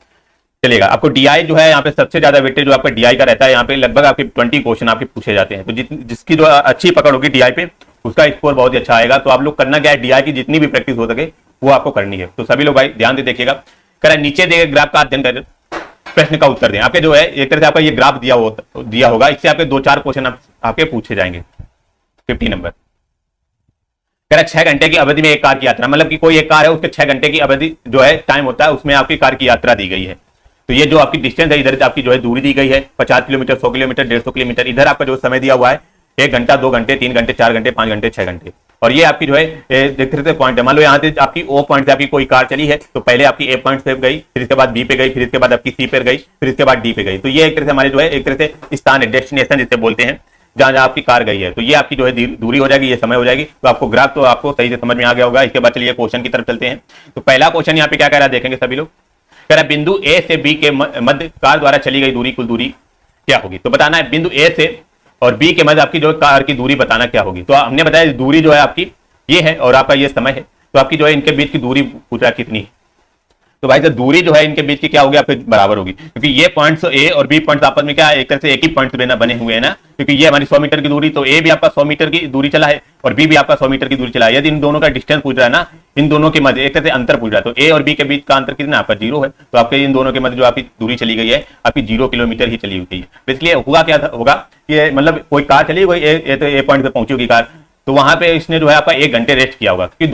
चलेगा। आपको डीआई जो है यहाँ पे सबसे ज्यादा वेटेज जो आपका डीआई का रहता है, यहाँ पे लगभग आपके 20 क्वेश्चन आपके पूछे जाते हैं। तो जिसकी जो अच्छी पकड़ होगी डीआई पे उसका स्कोर बहुत ही अच्छा आएगा। तो आप लोग करना क्या है, डीआई की जितनी भी प्रैक्टिस हो सके वो आपको करनी है। तो सभी लोग भाई ध्यान से देखिएगा। कह नीचे दिए ग्राफ का अध्ययन कर प्रश्न का उत्तर दें। आपके जो है एक तरह से आपका ये ग्राफ दिया होगा, इससे आपके 2-4 क्वेश्चन आपके पूछे जाएंगे। 50 नंबर कह रहा 6 घंटे की अवधि में एक कार की यात्रा, मतलब कि कोई एक कार है उसके 6 घंटे की अवधि जो है टाइम होता है, उसमें आपकी कार की यात्रा दी गई है। तो ये जो आपकी डिस्टेंस है, इधर आपकी जो है दूरी दी गई है 50 किलोमीटर, 100 किलोमीटर, 150 किलोमीटर। इधर आपका जो समय दिया हुआ है 1 घंटा, 2 घंटे, 3 घंटे, 4 घंटे, 5 घंटे, 6 घंटे। और ये आपकी जो है देखते रहते पॉइंट है। मान लो यहाँ से आपकी ओ पॉइंट से आपकी कोई कार चली है, तो पहले आपकी ए पॉइंट से गई, फिर इसके बाद बी पे गई, फिर इसके बाद आपकी सी पे गई, फिर इसके बाद डी पे गई। तो ये एक तरह से हमारे जो है एक तरह से स्थान है, डेस्टिनेशन जिसे बोलते हैं, जहां जहां आपकी कार गई है। तो ये आपकी जो है दूरी हो जाएगी, ये समय हो जाएगी। तो आपको ग्राफ तो आपको सही से समझ में आ गया होगा। इसके बाद चलिए क्वेश्चन की तरफ चलते हैं। तो पहला क्वेश्चन यहाँ पे क्या कह रहा है देखेंगे सभी लोग। कह रहा है बिंदु ए से बी के मध्य कार द्वारा चली गई दूरी, कुल दूरी क्या होगी। तो बताना है बिंदु ए से और बी के मध्य आपकी जो कार की दूरी बताना क्या होगी। तो हमने बताया दूरी जो है आपकी ये है और आपका ये समय है। तो आपकी जो है इनके बीच की दूरी पूछा कितनी है। तो भाई दूरी जो है इनके बीच की क्या होगी, आपके बराबर होगी, क्योंकि ये पॉइंट्स ए और बी पॉइंट्स आपस में क्या है, एक तरह से एक ही पॉइंट बने हुए हैं ना। क्योंकि ये हमारी 100 मीटर की दूरी, तो ए भी आपका 100 मीटर की दूरी चला है और बी भी आपका 100 मीटर की दूरी चला है। यदि इन दोनों का डिस्टेंस पूछ रहा है ना, इन दोनों के मध्य एक तरह से अंतर पूछ रहा है, तो ए और बी के बीच का अंतर कितना आपका 0 है। तो आपके इन दोनों के मध्य जो आपकी दूरी चली गई है आपकी 0 किलोमीटर ही चली हुई है। इसलिए हुआ क्या होगा कि मतलब कोई कार चली गई ए पॉइंट पे पहुंची होगी कार, तो वहां पे इसने जो है आपका 1 घंटे रेस्ट किया होगा, क्योंकि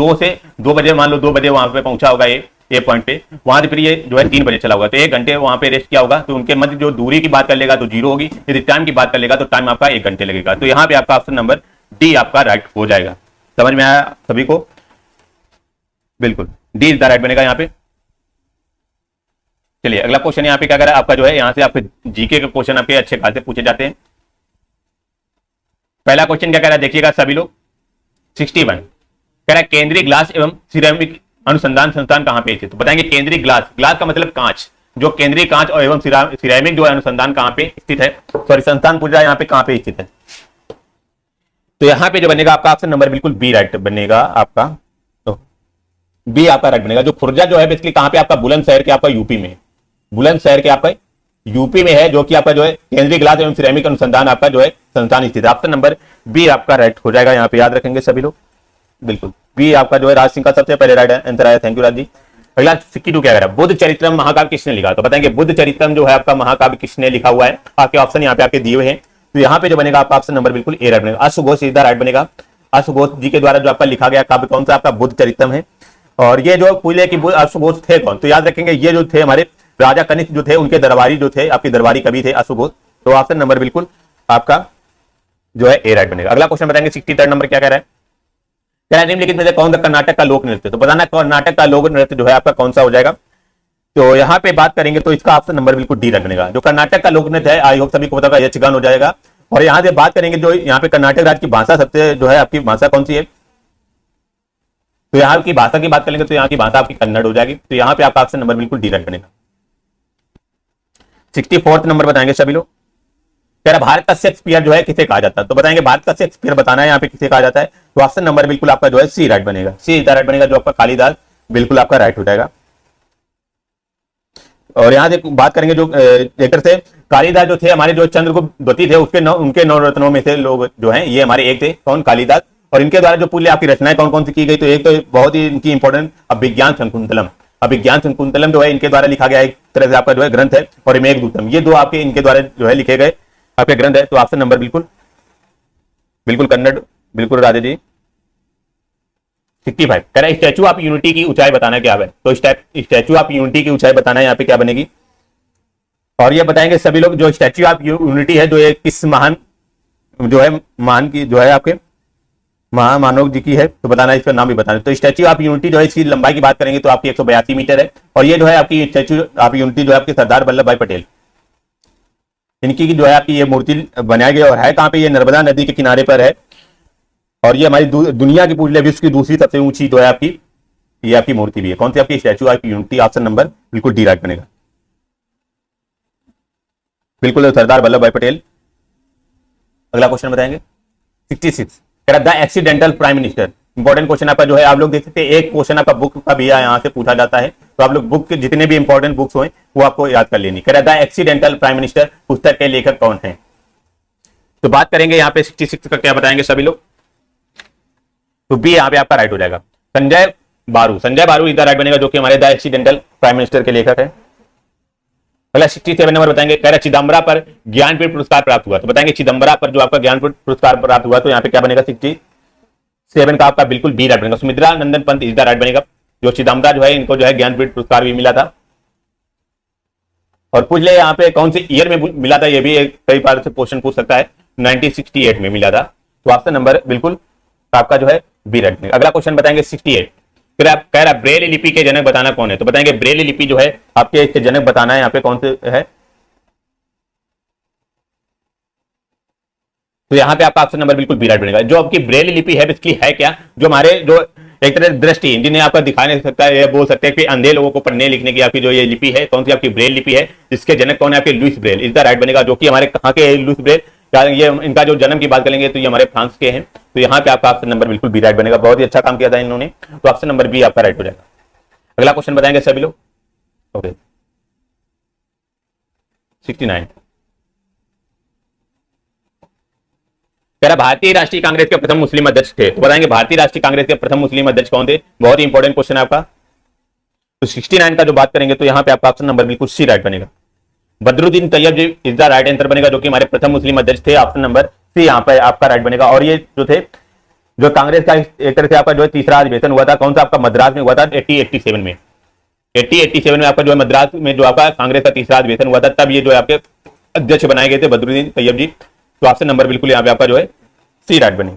2 बजे मान लो 2 बजे वहां पे पहुंचा होगा ए पॉइंट पे, वहां से फिर ये जो है 3 बजे चला होगा, तो 1 घंटे वहां पे रेस्ट किया होगा। तो उनके मध्य जो दूरी की बात कर लेगा तो 0 होगी, यदि टाइम की बात कर लेगा तो टाइम आपका 1 घंटे लगेगा। तो यहाँ पे आपका ऑप्शन नंबर डी आपका राइट हो जाएगा। समझ में आया सभी को, बिल्कुल डी इज द राइट बनेगा यहाँ पे। चलिए अगला क्वेश्चन यहाँ पे क्या करा आपका जो है, यहाँ से आपके जीके के क्वेश्चन आपके अच्छे खासे पूछे जाते हैं। पहला क्वेश्चन क्या कह रहा है देखिएगा सभी लोग, 61 कह रहा है केंद्रीय ग्लास एवं सिरेमिक अनुसंधान संस्थान कहां पे स्थित। तो बताएंगे केंद्रीय ग्लास का मतलब कांच, जो केंद्रीय कांच और एवं सिरेमिक जो है अनुसंधान कहां पे स्थित है, सॉरी संस्थान पूछ रहा है यहाँ पे कहां पे स्थित है। तो यहाँ पे जो बनेगा आपका ऑप्शन नंबर बिल्कुल बी राइट बनेगा आपका। तो बी आपका राइट बनेगा। जो खुर्जा जो है बेसिकली कहां पे आपका बुलंदशहर के आपका यूपी में, बुलंदशहर के आपका यूपी में है, जो कि आपका जो है केंद्रीय ग्लास एवं सिरेमिक अनुसंधान आपका जो है संस्थान स्थित है। ऑप्शन नंबर बी आपका राइट हो जाएगा, यहाँ पे याद रखेंगे सभी लोग, बिल्कुल बी आपका जो है राज सिंह का सबसे पहले राइट आंसर आया। Thank you Raj ji. अगला 62 क्या कह रहा है, बुद्ध चरित्रम महाकाव्य किसने लिखा। तो बताएंगे बुद्ध चरित्रम जो है आपका महाकाव्य किसने लिखा हुआ है। आपके ऑप्शन यहाँ पे आपके दिए हुए हैं। तो यहाँ पे जो बनेगा आपका ऑप्शन नंबर बिल्कुल ए राइट बनेगा। अश्वघोष सीधा राइट बनेगा। अश्वघोष जी के द्वारा जो आपका लिखा गया काव्य कौन सा आपका बुद्ध चरित्रम है। और ये जो पूछे कि अश्वघोष थे कौन, तो याद रखेंगे ये जो थे हमारे राजा कनिष्क जो थे उनके दरबारी जो थे आपके दरबारी कवि थे अश्वघोष। तो ऑप्शन नंबर बिल्कुल आपका जो है ए राइट बनेगा। अगला क्वेश्चन बताएंगे 63 नंबर क्या कह रहा है, निम्नलिखित में से कौन सा कर्नाटक का लोक नृत्य। तो बताना कर्नाटक का लोक नृत्य जो है आपका कौन सा हो जाएगा। तो यहाँ पे बात करेंगे तो इसका ऑप्शन नंबर बिल्कुल डी राइट बनेगा। जो कर्नाटक का लोक नृत्य है आई होप सभी को पता होगा यक्षगान हो जाएगा। और यहाँ से बात करेंगे जो यहाँ पे कर्नाटक राज्य की भाषा सबसे जो है आपकी भाषा कौन सी है, तो यहाँ की भाषा की बात करेंगे तो यहाँ की भाषा आपकी कन्नड़ हो जाएगी। तो यहाँ पे आपका ऑप्शन नंबर बिल्कुल डी राइट बनेगा। 64 नंबर बताएंगे सभी लोग, कह रहा भारत का शेक्सपियर जो है किसे कहा जाता है। तो बताएंगे भारत का शेक्सपियर बताना है यहाँ पे किसे कहा जाता है। तो ऑप्शन नंबर बिल्कुल आपका जो है सी राइट बनेगा। सी इज द राइट बनेगा, जो आपका कालिदास बिल्कुल आपका राइट हो जाएगा। और यहाँ से बात करेंगे जो एक तरह से कालिदास जो थे हमारे जो चंद्रगुप्त द्वितीय थे उनके 9 रत्नों में से लोग जो हैं ये हमारे एक थे कौन, कालिदास। और इनके द्वारा जो पूरी आपकी रचनाएं कौन कौन सी की गई, तो एक तो बहुत ही इनकी इंपॉर्टेंट अभिज्ञान शकुंतलम, अभिज्ञान शकुंतलम जो है इनके द्वारा लिखा गया एक तरह से आपका जो है ग्रंथ है। और मेघदूतम, ये दो आपके इनके द्वारा जो है लिखे गए आपके ग्रंथ है। तो ऑप्शन नंबर बिल्कुल बिल्कुल कन्नड़ बिल्कुल राजा जी। 65 कह रहा है स्टैचू ऑफ यूनिटी की ऊंचाई बताना क्या है। तो स्टैचू ऑफ यूनिटी की ऊंचाई बताना है यहाँ पे क्या बनेगी। और ये बताएंगे सभी लोग जो स्टैचू ऑफ यूनिटी है जो एक किस महान जो है महान की जो है आपके महामानव जी की है, तो बताना इसका नाम भी बताना। तो स्टैचू ऑफ यूनिटी जो है इसकी लंबाई की बात करेंगे तो आपकी 182 मीटर है। और ये जो है आपकी स्टैचू ऑफ यूनिटी जो है आपके सरदार वल्लभ भाई पटेल इनकी जो है आपकी ये मूर्ति बनाया गया और है कहाँ पे, ये नर्मदा नदी के किनारे पर है। और ये हमारी दुनिया की पूरी विश्व की दूसरी सबसे ऊंची जो है आपकी ये आपकी मूर्ति भी है। कौन सी आपकी statue of unity. Option number बिल्कुल डी राइट बनेगा। बिल्कुल सरदार वल्लभ भाई पटेल। अगला क्वेश्चन बताएंगे 66, the accidental prime minister. Important question आपका जो है, आप लोग देख सकते हैं एक क्वेश्चन आपका बुक का भी यहाँ से पूछा जाता है, तो आप लोग बुक के जितने भी इंपॉर्टेंट बुक्स हो वो आपको याद कर लेनी। द एक्सीडेंटल प्राइम मिनिस्टर पुस्तक के लेखक कौन है? तो बात करेंगे यहाँ पे 66 का, क्या बताएंगे सभी लोग? तो बी यहाँ पे आपका राइट हो जाएगा, संजय बारू। संजय बारू इधर राइट बनेगा, जो कि हमारे द एक्सीडेंटल प्राइम मिनिस्टर के लेखक है। अगला 67 नंबर बताएंगे, कह रहा चिदम्बरा पर ज्ञानपीठ पुरस्कार प्राप्त हुआ। तो बताएंगे चिदम्बरा पर जो आपका ज्ञानपीठ पुरस्कार प्राप्त हुआ, तो यहाँ पे क्या बनेगा 67 का आपका बिल्कुल बी राइट बनेगा। सुमित्रा नंदन पंत इधर राइट बनेगा, जो चिदम्बरा जो है इनको जो है ज्ञानपीठ पुरस्कार भी मिला था। और पूछ ले यहाँ पे कौन से ईयर में मिला था, ये भी कई बार से क्वेश्चन पूछ सकता है। 1968 में मिला था, तो ऑप्शन नंबर बिल्कुल आपका जो है बी राइट बनेगा। अगला क्वेश्चन बताएंगे 68, फिर आप कह रहा ब्रेल लिपि के जनक बताना कौन है? तो बताएंगे ब्रेल लिपि जो है आपके इसके जनक बताना है, यहाँ पे कौन से है? तो यहाँ पे आपका ऑप्शन नंबर बिल्कुल बी राइट बनेगा। जो आपकी ब्रेल लिपि है बेसिकली है क्या, जो हमारे जो एक तरह दृष्टि जिन्हें आपका दिखा नहीं सकता है, ये बोल सकते हैं कि अंधे लोगों को पढ़ने लिखने की आपकी जो ये लिपि है, कौन सी आपकी ब्रेल लिपि है, जिसके जनक कौन है? आपके Louis Braille is the right बनेगा, जो कि हमारे कहाँ के लुइस ब्रेल, ये इनका जो जन्म की बात करेंगे तो ये हमारे फ्रांस के हैं। तो यहाँ पे आपका ऑप्शन नंबर बिल्कुल बी राइट बनेगा, बहुत ही अच्छा काम किया था इन्होंने, तो ऑप्शन नंबर बी आपका राइट हो जाएगा। अगला क्वेश्चन बताएंगे सभी लोग, ओके 69, कह रहा भारतीय राष्ट्रीय कांग्रेस के प्रथम मुस्लिम अध्यक्ष थे। तो बताएंगे भारतीय राष्ट्रीय कांग्रेस के प्रथम मुस्लिम अध्यक्ष कौन थे? बहुत ही इंपॉर्टेंट क्वेश्चन है आपका। तो 69 का जो बात करेंगे तो यहाँ पे आपका ऑप्शन नंबर बिल्कुल सी राइट बनेगा, बदरुद्दीन तैयब जी इज द राइट आंसर बनेगा, जो कि हमारे प्रथम मुस्लिम अध्यक्ष थे। ऑप्शन नंबर सी यहाँ पे आपका राइट बनेगा। और ये जो थे, जो कांग्रेस का एक तरह से आपका जो है तीसरा अधिवेशन हुआ था, कौन सा आपका मद्रास में हुआ था? 8087 में, 8087 में आपका जो है मद्रास में जो आपका कांग्रेस का तीसरा अधिवेशन हुआ था, तब ये जो है आपके अध्यक्ष बनाए गए थे बदरुद्दीन तैयब जी। तो ऑप्शन नंबर बिल्कुल यहाँ पे आपका जो है सी राइट बनेगा।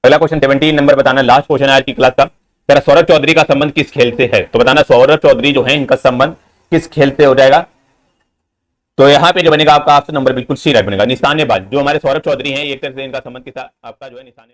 अगला क्वेश्चन 17 नंबर बताना, लास्ट क्वेश्चन है आज की क्लास का। तेरा सौरभ चौधरी का संबंध किस खेल से है? तो बताना सौरभ चौधरी जो है इनका संबंध किस खेल से हो जाएगा? तो यहाँ पे जो बनेगा आपका ऑप्शन नंबर बिल्कुल सी राइट बनेगा, निशानेबाज। जो हमारे सौरभ चौधरी हैं एक तरह से इनका संबंध किस आपका जो है निशाने